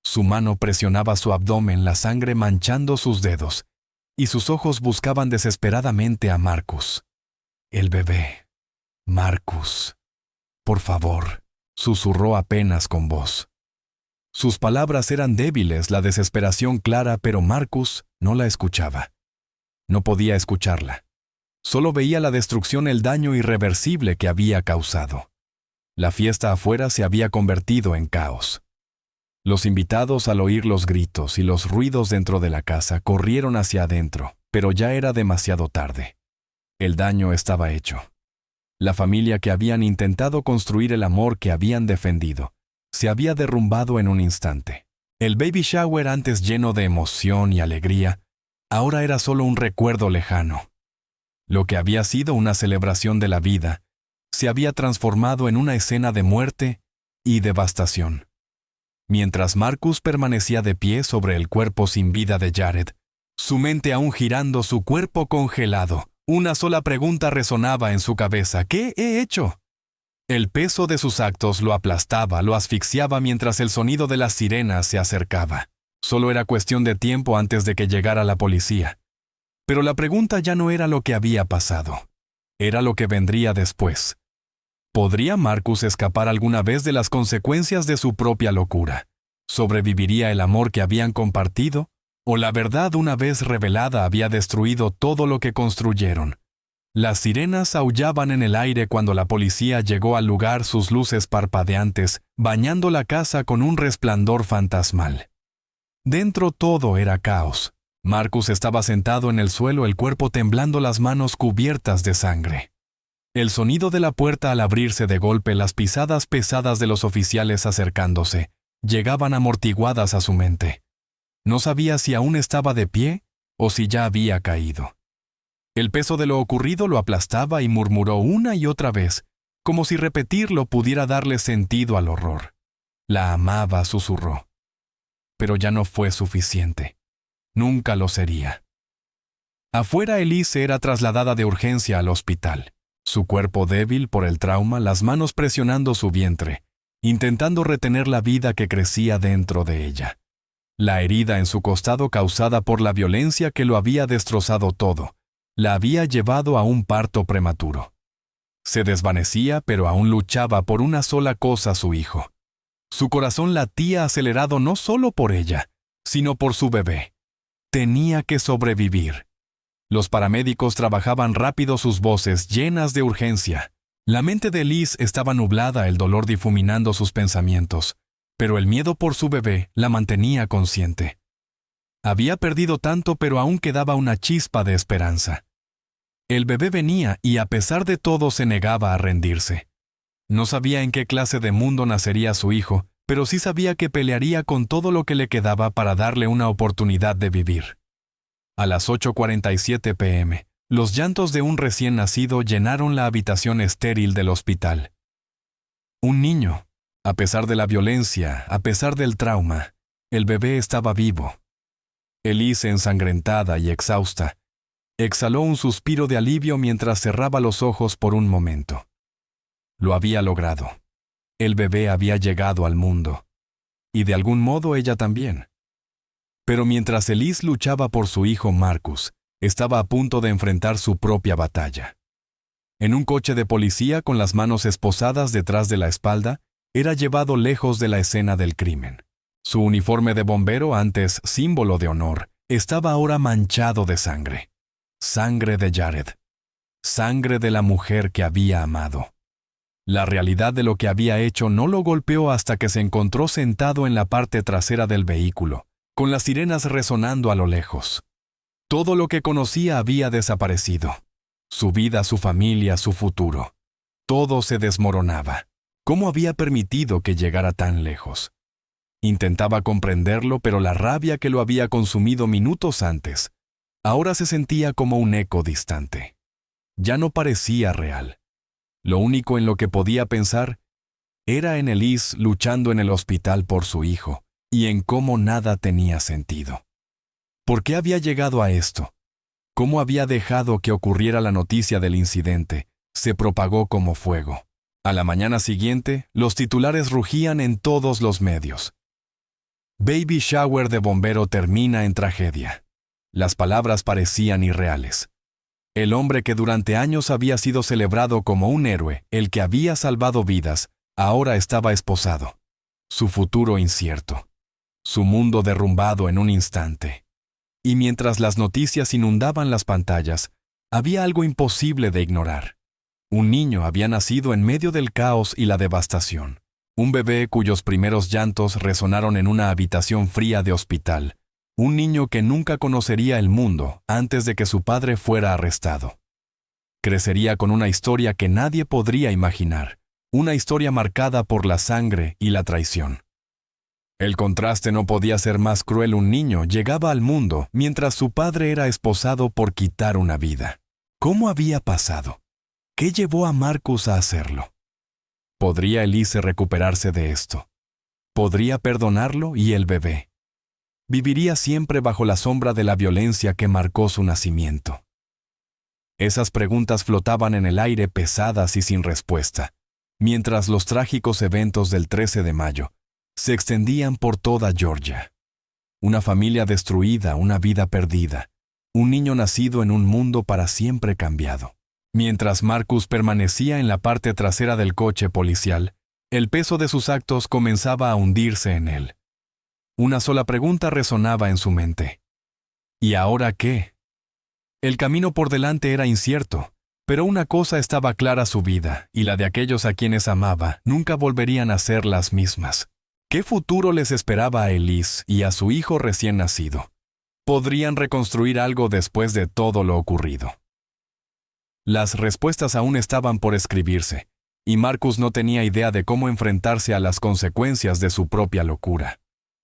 Su mano presionaba su abdomen, la sangre manchando sus dedos, y sus ojos buscaban desesperadamente a Marcus. «El bebé. Marcus. Por favor», susurró apenas con voz. Sus palabras eran débiles, la desesperación clara, pero Marcus no la escuchaba. No podía escucharla. Solo veía la destrucción, el daño irreversible que había causado. La fiesta afuera se había convertido en caos. Los invitados, al oír los gritos y los ruidos dentro de la casa, corrieron hacia adentro, pero ya era demasiado tarde. El daño estaba hecho. La familia que habían intentado construir, el amor que habían defendido, se había derrumbado en un instante. El baby shower, antes lleno de emoción y alegría, ahora era solo un recuerdo lejano. Lo que había sido una celebración de la vida, se había transformado en una escena de muerte y devastación. Mientras Marcus permanecía de pie sobre el cuerpo sin vida de Jared, su mente aún girando, su cuerpo congelado, una sola pregunta resonaba en su cabeza: ¿qué he hecho? El peso de sus actos lo aplastaba, lo asfixiaba mientras el sonido de las sirenas se acercaba. Solo era cuestión de tiempo antes de que llegara la policía. Pero la pregunta ya no era lo que había pasado. Era lo que vendría después. ¿Podría Marcus escapar alguna vez de las consecuencias de su propia locura? ¿Sobreviviría el amor que habían compartido? ¿O la verdad, una vez revelada, había destruido todo lo que construyeron? Las sirenas aullaban en el aire cuando la policía llegó al lugar, sus luces parpadeantes, bañando la casa con un resplandor fantasmal. Dentro todo era caos. Marcus estaba sentado en el suelo, el cuerpo temblando, las manos cubiertas de sangre. El sonido de la puerta al abrirse de golpe, las pisadas pesadas de los oficiales acercándose, llegaban amortiguadas a su mente. No sabía si aún estaba de pie o si ya había caído. El peso de lo ocurrido lo aplastaba y murmuró una y otra vez, como si repetirlo pudiera darle sentido al horror. La amaba, susurró. Pero ya no fue suficiente. Nunca lo sería. Afuera, Elise era trasladada de urgencia al hospital. Su cuerpo débil por el trauma, las manos presionando su vientre, intentando retener la vida que crecía dentro de ella. La herida en su costado, causada por la violencia que lo había destrozado todo, la había llevado a un parto prematuro. Se desvanecía, pero aún luchaba por una sola cosa: su hijo. Su corazón latía acelerado no solo por ella, sino por su bebé. Tenía que sobrevivir. Los paramédicos trabajaban rápido, sus voces llenas de urgencia. La mente de Liz estaba nublada, el dolor difuminando sus pensamientos, pero el miedo por su bebé la mantenía consciente. Había perdido tanto, pero aún quedaba una chispa de esperanza. El bebé venía y, a pesar de todo, se negaba a rendirse. No sabía en qué clase de mundo nacería su hijo, pero sí sabía que pelearía con todo lo que le quedaba para darle una oportunidad de vivir. A las 8:47 p.m., los llantos de un recién nacido llenaron la habitación estéril del hospital. Un niño. A pesar de la violencia, a pesar del trauma, el bebé estaba vivo. Elise, ensangrentada y exhausta, exhaló un suspiro de alivio mientras cerraba los ojos por un momento. Lo había logrado. El bebé había llegado al mundo. Y de algún modo ella también. Pero mientras Elise luchaba por su hijo, Marcus estaba a punto de enfrentar su propia batalla. En un coche de policía, con las manos esposadas detrás de la espalda, era llevado lejos de la escena del crimen. Su uniforme de bombero, antes símbolo de honor, estaba ahora manchado de sangre. Sangre de Jared. Sangre de la mujer que había amado. La realidad de lo que había hecho no lo golpeó hasta que se encontró sentado en la parte trasera del vehículo, con las sirenas resonando a lo lejos. Todo lo que conocía había desaparecido. Su vida, su familia, su futuro. Todo se desmoronaba. ¿Cómo había permitido que llegara tan lejos? Intentaba comprenderlo, pero la rabia que lo había consumido minutos antes, ahora se sentía como un eco distante. Ya no parecía real. Lo único en lo que podía pensar era en Elise luchando en el hospital por su hijo, y en cómo nada tenía sentido. ¿Por qué había llegado a esto? ¿Cómo había dejado que ocurriera la noticia del incidente? Se propagó como fuego. A la mañana siguiente, los titulares rugían en todos los medios. Baby shower de bombero termina en tragedia. Las palabras parecían irreales. El hombre que durante años había sido celebrado como un héroe, el que había salvado vidas, ahora estaba esposado. Su futuro incierto. Su mundo derrumbado en un instante. Y mientras las noticias inundaban las pantallas, había algo imposible de ignorar. Un niño había nacido en medio del caos y la devastación. Un bebé cuyos primeros llantos resonaron en una habitación fría de hospital. Un niño que nunca conocería el mundo antes de que su padre fuera arrestado. Crecería con una historia que nadie podría imaginar, una historia marcada por la sangre y la traición. El contraste no podía ser más cruel. Un niño llegaba al mundo mientras su padre era esposado por quitar una vida. ¿Cómo había pasado? ¿Qué llevó a Marcus a hacerlo? ¿Podría Elise recuperarse de esto? ¿Podría perdonarlo y el bebé? Viviría siempre bajo la sombra de la violencia que marcó su nacimiento. Esas preguntas flotaban en el aire pesadas y sin respuesta, mientras los trágicos eventos del 13 de mayo se extendían por toda Georgia. Una familia destruida, una vida perdida, un niño nacido en un mundo para siempre cambiado. Mientras Marcus permanecía en la parte trasera del coche policial, el peso de sus actos comenzaba a hundirse en él. Una sola pregunta resonaba en su mente. ¿Y ahora qué? El camino por delante era incierto, pero una cosa estaba clara: su vida y la de aquellos a quienes amaba nunca volverían a ser las mismas. ¿Qué futuro les esperaba a Elise y a su hijo recién nacido? ¿Podrían reconstruir algo después de todo lo ocurrido? Las respuestas aún estaban por escribirse, y Marcus no tenía idea de cómo enfrentarse a las consecuencias de su propia locura.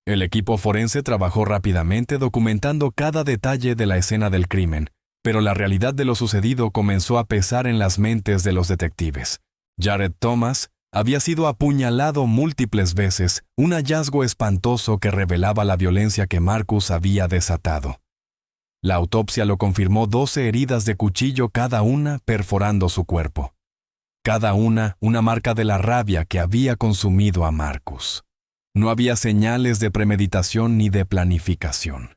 El equipo forense trabajó rápidamente documentando cada detalle de la escena del crimen, pero la realidad de lo sucedido comenzó a pesar en las mentes de los detectives. Jared Thomas había sido apuñalado múltiples veces, un hallazgo espantoso que revelaba la violencia que Marcus había desatado. La autopsia lo confirmó: 12 heridas de cuchillo, cada una perforando su cuerpo. Cada una marca de la rabia que había consumido a Marcus. No había señales de premeditación ni de planificación.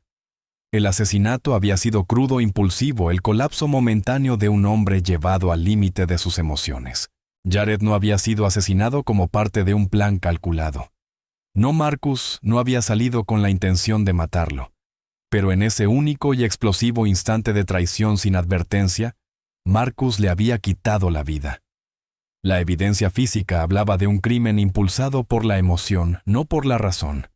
El asesinato había sido crudo, impulsivo, el colapso momentáneo de un hombre llevado al límite de sus emociones. Jared no había sido asesinado como parte de un plan calculado. No, Marcus no había salido con la intención de matarlo. Pero en ese único y explosivo instante de traición sin advertencia, Marcus le había quitado la vida. La evidencia física hablaba de un crimen impulsado por la emoción, no por la razón.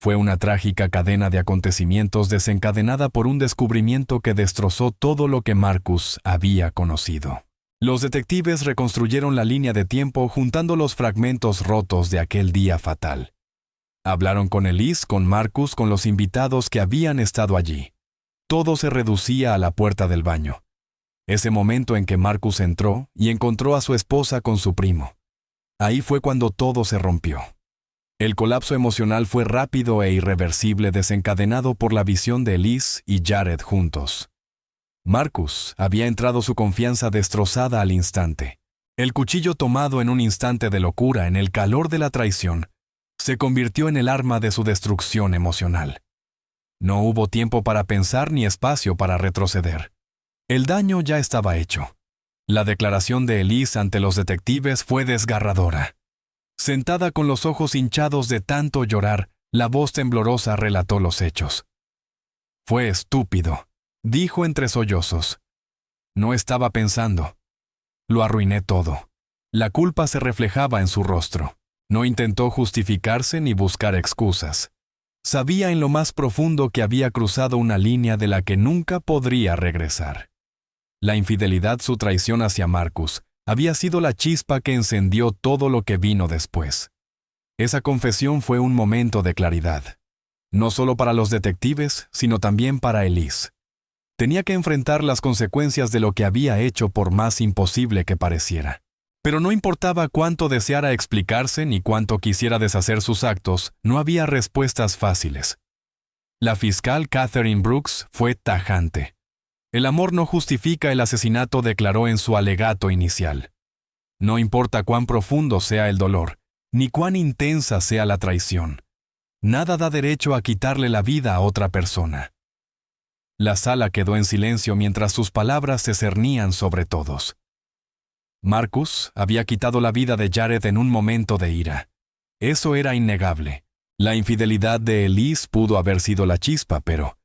Fue una trágica cadena de acontecimientos desencadenada por un descubrimiento que destrozó todo lo que Marcus había conocido. Los detectives reconstruyeron la línea de tiempo juntando los fragmentos rotos de aquel día fatal. Hablaron con Elise, con Marcus, con los invitados que habían estado allí. Todo se reducía a la puerta del baño. Ese momento en que Marcus entró y encontró a su esposa con su primo. Ahí fue cuando todo se rompió. El colapso emocional fue rápido e irreversible, desencadenado por la visión de Elise y Jared juntos. Marcus había entrado su confianza destrozada al instante. El cuchillo tomado en un instante de locura, en el calor de la traición, se convirtió en el arma de su destrucción emocional. No hubo tiempo para pensar ni espacio para retroceder. El daño ya estaba hecho. La declaración de Elise ante los detectives fue desgarradora. Sentada con los ojos hinchados de tanto llorar, la voz temblorosa relató los hechos. «Fue estúpido», dijo entre sollozos. «No estaba pensando. Lo arruiné todo». La culpa se reflejaba en su rostro. No intentó justificarse ni buscar excusas. Sabía en lo más profundo que había cruzado una línea de la que nunca podría regresar. La infidelidad, su traición hacia Marcus, había sido la chispa que encendió todo lo que vino después. Esa confesión fue un momento de claridad. No solo para los detectives, sino también para Elise. Tenía que enfrentar las consecuencias de lo que había hecho, por más imposible que pareciera. Pero no importaba cuánto deseara explicarse ni cuánto quisiera deshacer sus actos, no había respuestas fáciles. La fiscal Catherine Brooks fue tajante. El amor no justifica el asesinato, declaró en su alegato inicial. No importa cuán profundo sea el dolor, ni cuán intensa sea la traición. Nada da derecho a quitarle la vida a otra persona. La sala quedó en silencio mientras sus palabras se cernían sobre todos. Marcus había quitado la vida de Jared en un momento de ira. Eso era innegable. La infidelidad de Elise pudo haber sido la chispa, pero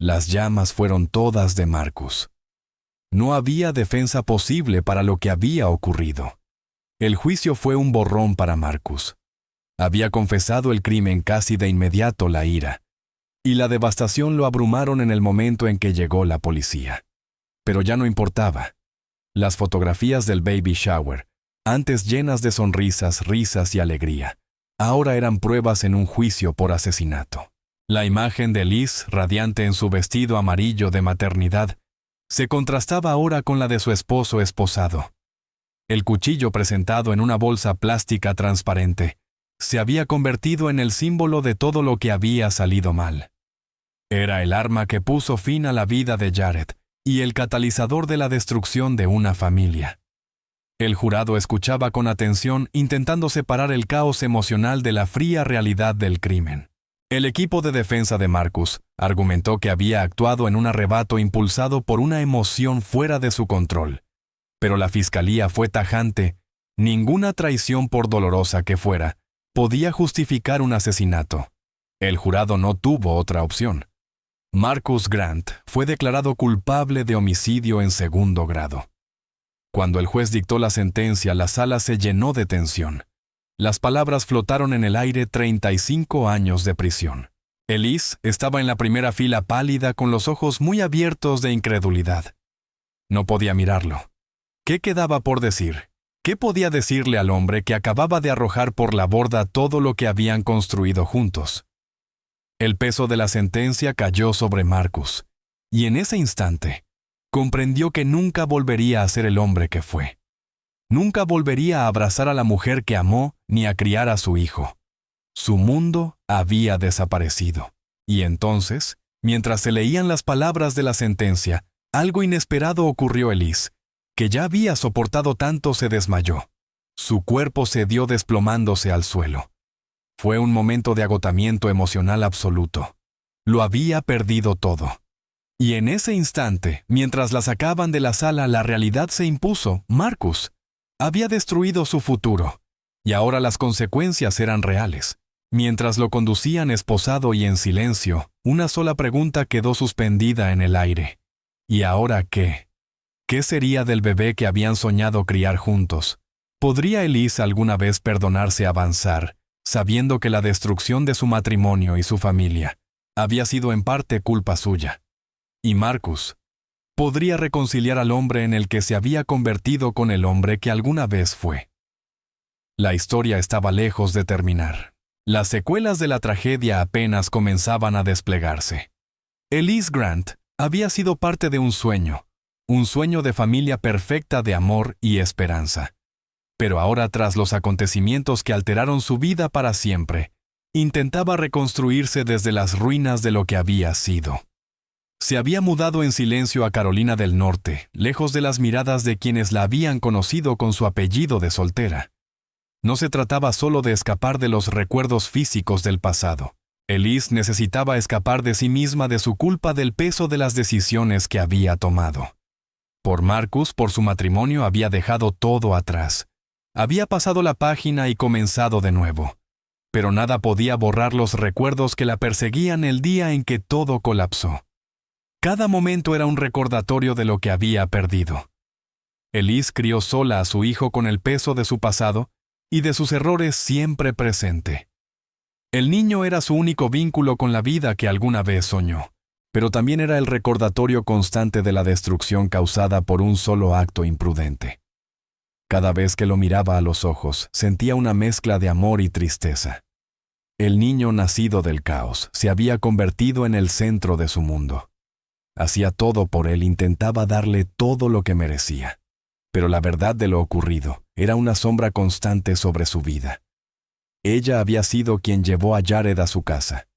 Las llamas fueron todas de Marcus. No había defensa posible para lo que había ocurrido. El juicio fue un borrón para Marcus. Había confesado el crimen casi de inmediato. La ira y la devastación lo abrumaron en el momento en que llegó la policía. Pero ya no importaba. Las fotografías del baby shower, antes llenas de sonrisas, risas y alegría, ahora eran pruebas en un juicio por asesinato. La imagen de Liz, radiante en su vestido amarillo de maternidad, se contrastaba ahora con la de su esposo esposado. El cuchillo presentado en una bolsa plástica transparente se había convertido en el símbolo de todo lo que había salido mal. Era el arma que puso fin a la vida de Jared y el catalizador de la destrucción de una familia. El jurado escuchaba con atención, intentando separar el caos emocional de la fría realidad del crimen. El equipo de defensa de Marcus argumentó que había actuado en un arrebato impulsado por una emoción fuera de su control. Pero la fiscalía fue tajante. Ninguna traición, por dolorosa que fuera, podía justificar un asesinato. El jurado no tuvo otra opción. Marcus Grant fue declarado culpable de homicidio en segundo grado. Cuando el juez dictó la sentencia, la sala se llenó de tensión. Las palabras flotaron en el aire: 35 años de prisión. Elise estaba en la primera fila, pálida, con los ojos muy abiertos de incredulidad. No podía mirarlo. ¿Qué quedaba por decir? ¿Qué podía decirle al hombre que acababa de arrojar por la borda todo lo que habían construido juntos? El peso de la sentencia cayó sobre Marcus, y en ese instante comprendió que nunca volvería a ser el hombre que fue. Nunca volvería a abrazar a la mujer que amó ni a criar a su hijo. Su mundo había desaparecido. Y entonces, mientras se leían las palabras de la sentencia, algo inesperado ocurrió. Elise, que ya había soportado tanto, se desmayó. Su cuerpo cedió desplomándose al suelo. Fue un momento de agotamiento emocional absoluto. Lo había perdido todo. Y en ese instante, mientras la sacaban de la sala, la realidad se impuso. Marcus había destruido su futuro, y ahora las consecuencias eran reales. Mientras lo conducían esposado y en silencio, una sola pregunta quedó suspendida en el aire. ¿Y ahora qué? ¿Qué sería del bebé que habían soñado criar juntos? ¿Podría Elise alguna vez perdonarse avanzar, sabiendo que la destrucción de su matrimonio y su familia había sido en parte culpa suya? Y Marcus podría reconciliar al hombre en el que se había convertido con el hombre que alguna vez fue. La historia estaba lejos de terminar. Las secuelas de la tragedia apenas comenzaban a desplegarse. Elise Grant había sido parte de un sueño de familia perfecta, de amor y esperanza. Pero ahora, tras los acontecimientos que alteraron su vida para siempre, intentaba reconstruirse desde las ruinas de lo que había sido. Se había mudado en silencio a Carolina del Norte, lejos de las miradas de quienes la habían conocido con su apellido de soltera. No se trataba solo de escapar de los recuerdos físicos del pasado. Elise necesitaba escapar de sí misma, de su culpa, del peso de las decisiones que había tomado. Por Marcus, por su matrimonio, había dejado todo atrás. Había pasado la página y comenzado de nuevo. Pero nada podía borrar los recuerdos que la perseguían el día en que todo colapsó. Cada momento era un recordatorio de lo que había perdido. Elise crió sola a su hijo con el peso de su pasado y de sus errores siempre presente. El niño era su único vínculo con la vida que alguna vez soñó, pero también era el recordatorio constante de la destrucción causada por un solo acto imprudente. Cada vez que lo miraba a los ojos, sentía una mezcla de amor y tristeza. El niño nacido del caos se había convertido en el centro de su mundo. Hacía todo por él, intentaba darle todo lo que merecía. Pero la verdad de lo ocurrido era una sombra constante sobre su vida. Ella había sido quien llevó a Jared a su casa.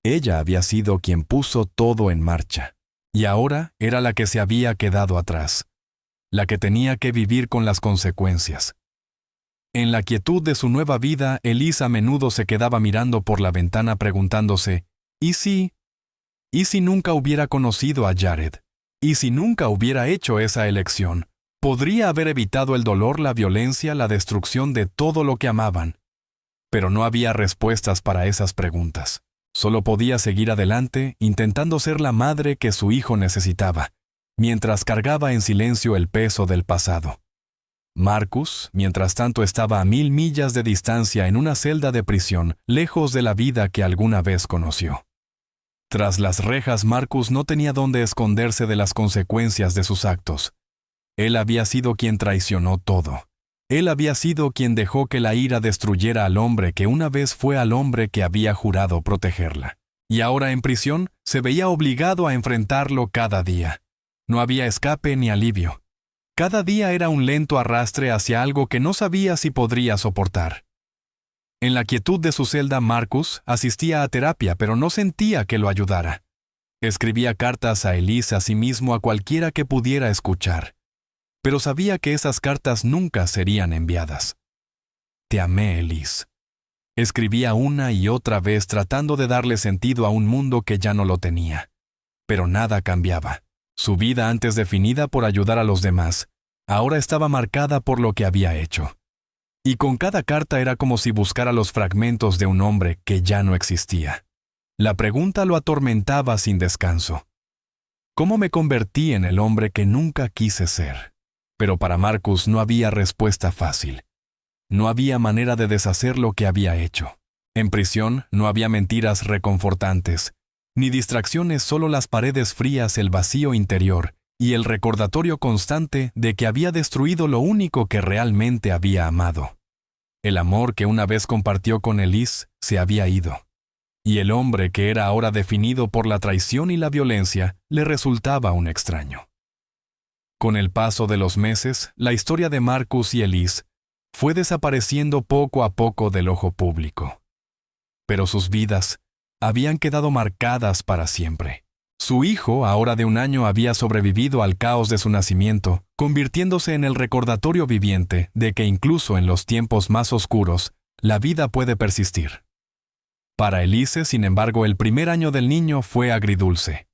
Ella había sido quien puso todo en marcha. Y ahora era la que se había quedado atrás. La que tenía que vivir con las consecuencias. En la quietud de su nueva vida, Elise a menudo se quedaba mirando por la ventana preguntándose, ¿y si nunca hubiera conocido a Jared? ¿Y si nunca hubiera hecho esa elección? Podría haber evitado el dolor, la violencia, la destrucción de todo lo que amaban. Pero no había respuestas para esas preguntas. Solo podía seguir adelante intentando ser la madre que su hijo necesitaba, mientras cargaba en silencio el peso del pasado. Marcus, mientras tanto, estaba a 1000 millas de distancia en una celda de prisión, lejos de la vida que alguna vez conoció. Tras las rejas, Marcus no tenía dónde esconderse de las consecuencias de sus actos. Él había sido quien traicionó todo. Él había sido quien dejó que la ira destruyera al hombre que una vez fue al hombre que había jurado protegerla. Y ahora en prisión se veía obligado a enfrentarlo cada día. No había escape ni alivio. Cada día era un lento arrastre hacia algo que no sabía si podría soportar. En la quietud de su celda, Marcus asistía a terapia, pero no sentía que lo ayudara. Escribía cartas a Elise, a sí mismo, a cualquiera que pudiera escuchar. Pero sabía que esas cartas nunca serían enviadas. Te amé, Elise. Escribía una y otra vez tratando de darle sentido a un mundo que ya no lo tenía. Pero nada cambiaba. Su vida, antes definida por ayudar a los demás, ahora estaba marcada por lo que había hecho. Y con cada carta era como si buscara los fragmentos de un hombre que ya no existía. La pregunta lo atormentaba sin descanso. ¿Cómo me convertí en el hombre que nunca quise ser? Pero para Marcus no había respuesta fácil. No había manera de deshacer lo que había hecho. En prisión no había mentiras reconfortantes, ni distracciones, solo las paredes frías, el vacío interior y el recordatorio constante de que había destruido lo único que realmente había amado. El amor que una vez compartió con Elise se había ido, y el hombre que era ahora definido por la traición y la violencia le resultaba un extraño. Con el paso de los meses, la historia de Marcus y Elise fue desapareciendo poco a poco del ojo público. Pero sus vidas habían quedado marcadas para siempre. Su hijo, ahora de 1 año, había sobrevivido al caos de su nacimiento, convirtiéndose en el recordatorio viviente de que incluso en los tiempos más oscuros, la vida puede persistir. Para Elise, sin embargo, el primer año del niño fue agridulce.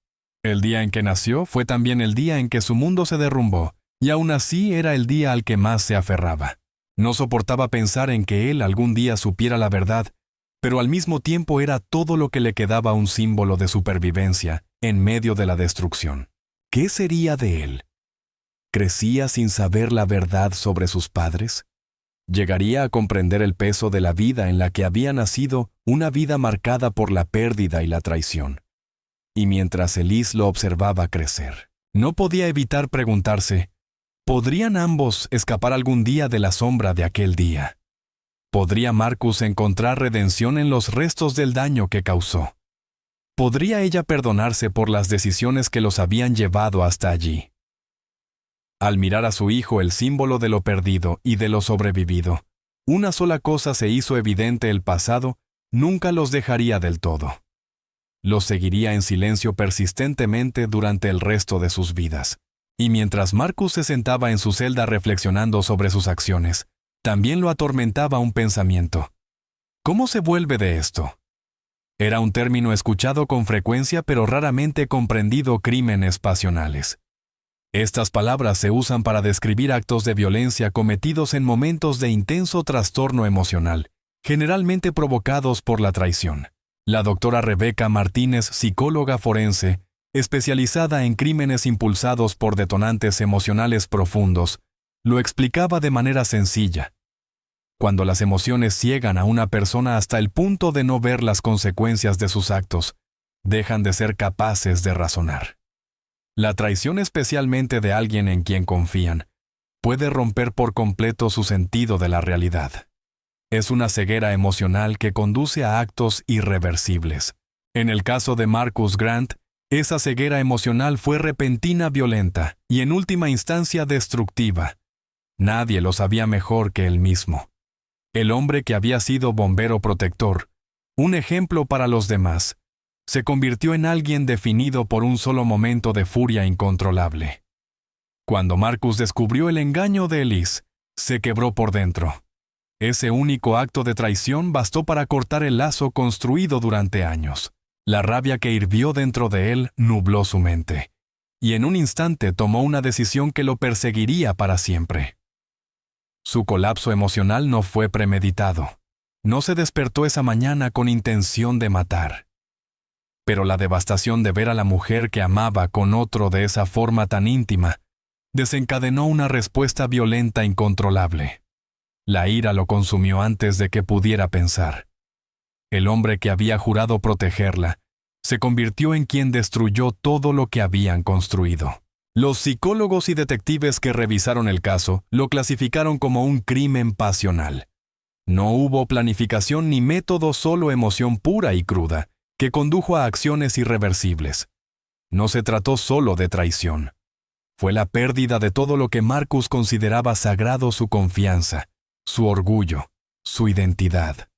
El día en que nació fue también el día en que su mundo se derrumbó, y aún así era el día al que más se aferraba. No soportaba pensar en que él algún día supiera la verdad, pero al mismo tiempo era todo lo que le quedaba un símbolo de supervivencia en medio de la destrucción. ¿Qué sería de él? ¿Crecía sin saber la verdad sobre sus padres? ¿Llegaría a comprender el peso de la vida en la que había nacido, una vida marcada por la pérdida y la traición? Y mientras Elise lo observaba crecer, no podía evitar preguntarse, ¿podrían ambos escapar algún día de la sombra de aquel día? ¿Podría Marcus encontrar redención en los restos del daño que causó? ¿Podría ella perdonarse por las decisiones que los habían llevado hasta allí? Al mirar a su hijo, el símbolo de lo perdido y de lo sobrevivido, una sola cosa se hizo evidente: el pasado nunca los dejaría del todo. Los seguiría en silencio persistentemente durante el resto de sus vidas. Y mientras Marcus se sentaba en su celda reflexionando sobre sus acciones, también lo atormentaba un pensamiento. ¿Cómo se vuelve de esto? Era un término escuchado con frecuencia pero raramente comprendido: crímenes pasionales. Estas palabras se usan para describir actos de violencia cometidos en momentos de intenso trastorno emocional, generalmente provocados por la traición. La doctora Rebecca Martínez, psicóloga forense, especializada en crímenes impulsados por detonantes emocionales profundos, lo explicaba de manera sencilla. Cuando las emociones ciegan a una persona hasta el punto de no ver las consecuencias de sus actos, dejan de ser capaces de razonar. La traición, especialmente de alguien en quien confían, puede romper por completo su sentido de la realidad. Es una ceguera emocional que conduce a actos irreversibles. En el caso de Marcus Grant, esa ceguera emocional fue repentina, violenta y en última instancia destructiva. Nadie lo sabía mejor que él mismo. El hombre que había sido bombero protector, un ejemplo para los demás, se convirtió en alguien definido por un solo momento de furia incontrolable. Cuando Marcus descubrió el engaño de Elise, se quebró por dentro. Ese único acto de traición bastó para cortar el lazo construido durante años. La rabia que hirvió dentro de él nubló su mente, y en un instante tomó una decisión que lo perseguiría para siempre. Su colapso emocional no fue premeditado. No se despertó esa mañana con intención de matar. Pero la devastación de ver a la mujer que amaba con otro de esa forma tan íntima desencadenó una respuesta violenta incontrolable. La ira lo consumió antes de que pudiera pensar. El hombre que había jurado protegerla se convirtió en quien destruyó todo lo que habían construido. Los psicólogos y detectives que revisaron el caso lo clasificaron como un crimen pasional. No hubo planificación ni método, solo emoción pura y cruda, que condujo a acciones irreversibles. No se trató solo de traición. Fue la pérdida de todo lo que Marcus consideraba sagrado: su confianza, su orgullo, su identidad.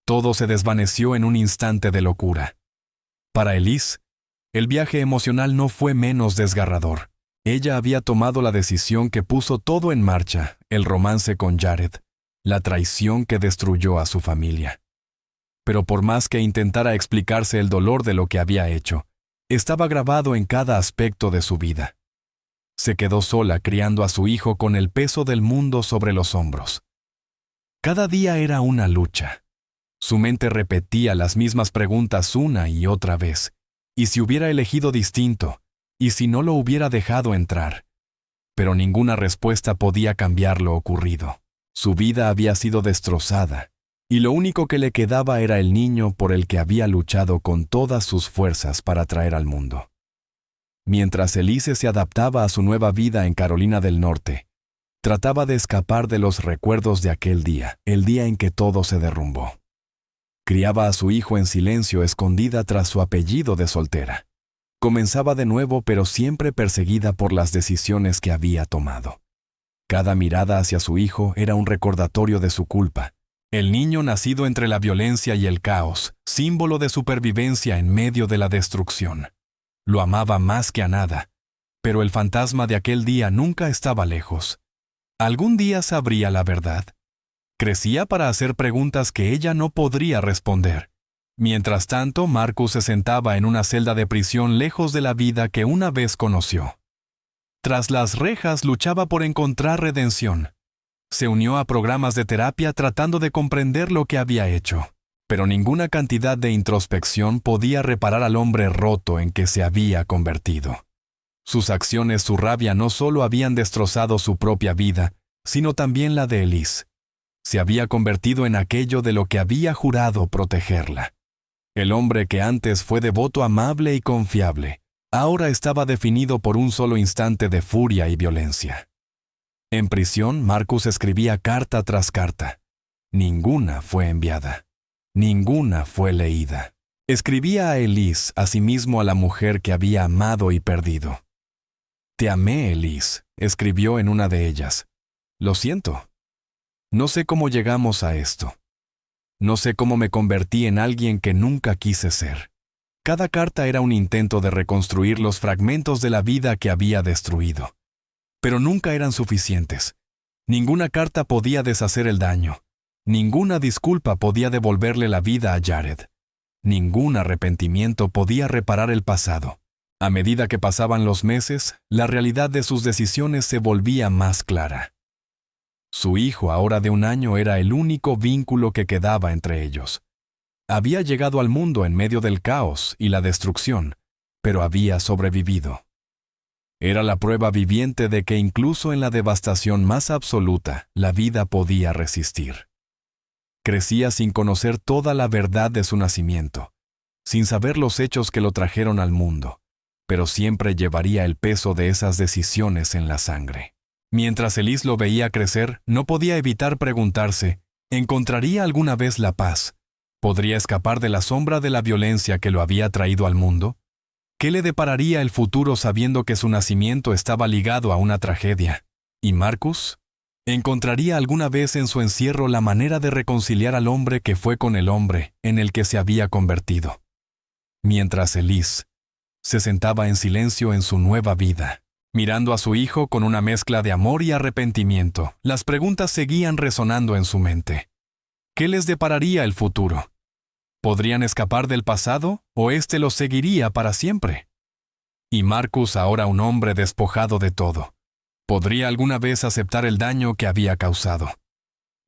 Todo se desvaneció en un instante de locura. Para Elise, el viaje emocional no fue menos desgarrador. Ella había tomado la decisión que puso todo en marcha: el romance con Jared, la traición que destruyó a su familia. Pero por más que intentara explicarse el dolor de lo que había hecho, estaba grabado en cada aspecto de su vida. Se quedó sola criando a su hijo con el peso del mundo sobre los hombros. Cada día era una lucha. Su mente repetía las mismas preguntas una y otra vez. ¿Y si hubiera elegido distinto? ¿Y si no lo hubiera dejado entrar? Pero ninguna respuesta podía cambiar lo ocurrido. Su vida había sido destrozada, y lo único que le quedaba era el niño por el que había luchado con todas sus fuerzas para traer al mundo. Mientras Elise se adaptaba a su nueva vida en Carolina del Norte, trataba de escapar de los recuerdos de aquel día, el día en que todo se derrumbó. Criaba a su hijo en silencio, escondida tras su apellido de soltera. Comenzaba de nuevo, pero siempre perseguida por las decisiones que había tomado. Cada mirada hacia su hijo era un recordatorio de su culpa. El niño nacido entre la violencia y el caos, símbolo de supervivencia en medio de la destrucción. Lo amaba más que a nada, pero el fantasma de aquel día nunca estaba lejos. ¿Algún día sabría la verdad? Crecía para hacer preguntas que ella no podría responder. Mientras tanto, Marcus se sentaba en una celda de prisión lejos de la vida que una vez conoció. Tras las rejas luchaba por encontrar redención. Se unió a programas de terapia tratando de comprender lo que había hecho, pero ninguna cantidad de introspección podía reparar al hombre roto en que se había convertido. Sus acciones, su rabia, no solo habían destrozado su propia vida, sino también la de Elise. Se había convertido en aquello de lo que había jurado protegerla. El hombre que antes fue devoto, amable y confiable, ahora estaba definido por un solo instante de furia y violencia. En prisión, Marcus escribía carta tras carta. Ninguna fue enviada. Ninguna fue leída. Escribía a Elise, asimismo a la mujer que había amado y perdido. «Te amé, Elise», escribió en una de ellas. «Lo siento. No sé cómo llegamos a esto. No sé cómo me convertí en alguien que nunca quise ser». Cada carta era un intento de reconstruir los fragmentos de la vida que había destruido. Pero nunca eran suficientes. Ninguna carta podía deshacer el daño. Ninguna disculpa podía devolverle la vida a Jared. Ningún arrepentimiento podía reparar el pasado. A medida que pasaban los meses, la realidad de sus decisiones se volvía más clara. Su hijo, ahora de 1 año, era el único vínculo que quedaba entre ellos. Había llegado al mundo en medio del caos y la destrucción, pero había sobrevivido. Era la prueba viviente de que incluso en la devastación más absoluta, la vida podía resistir. Crecía sin conocer toda la verdad de su nacimiento, sin saber los hechos que lo trajeron al mundo, pero siempre llevaría el peso de esas decisiones en la sangre. Mientras Elise lo veía crecer, no podía evitar preguntarse, ¿encontraría alguna vez la paz? ¿Podría escapar de la sombra de la violencia que lo había traído al mundo? ¿Qué le depararía el futuro sabiendo que su nacimiento estaba ligado a una tragedia? ¿Y Marcus? ¿Encontraría alguna vez en su encierro la manera de reconciliar al hombre que fue con el hombre en el que se había convertido? Mientras Elise se sentaba en silencio en su nueva vida, mirando a su hijo con una mezcla de amor y arrepentimiento, las preguntas seguían resonando en su mente. ¿Qué les depararía el futuro? ¿Podrían escapar del pasado o éste los seguiría para siempre? Y Marcus, ahora un hombre despojado de todo, ¿podría alguna vez aceptar el daño que había causado?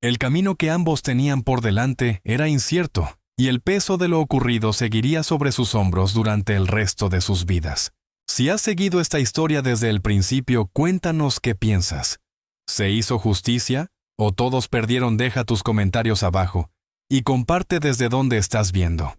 El camino que ambos tenían por delante era incierto, y el peso de lo ocurrido seguiría sobre sus hombros durante el resto de sus vidas. Si has seguido esta historia desde el principio, cuéntanos qué piensas. ¿Se hizo justicia? ¿O todos perdieron? Deja tus comentarios abajo y comparte desde dónde estás viendo.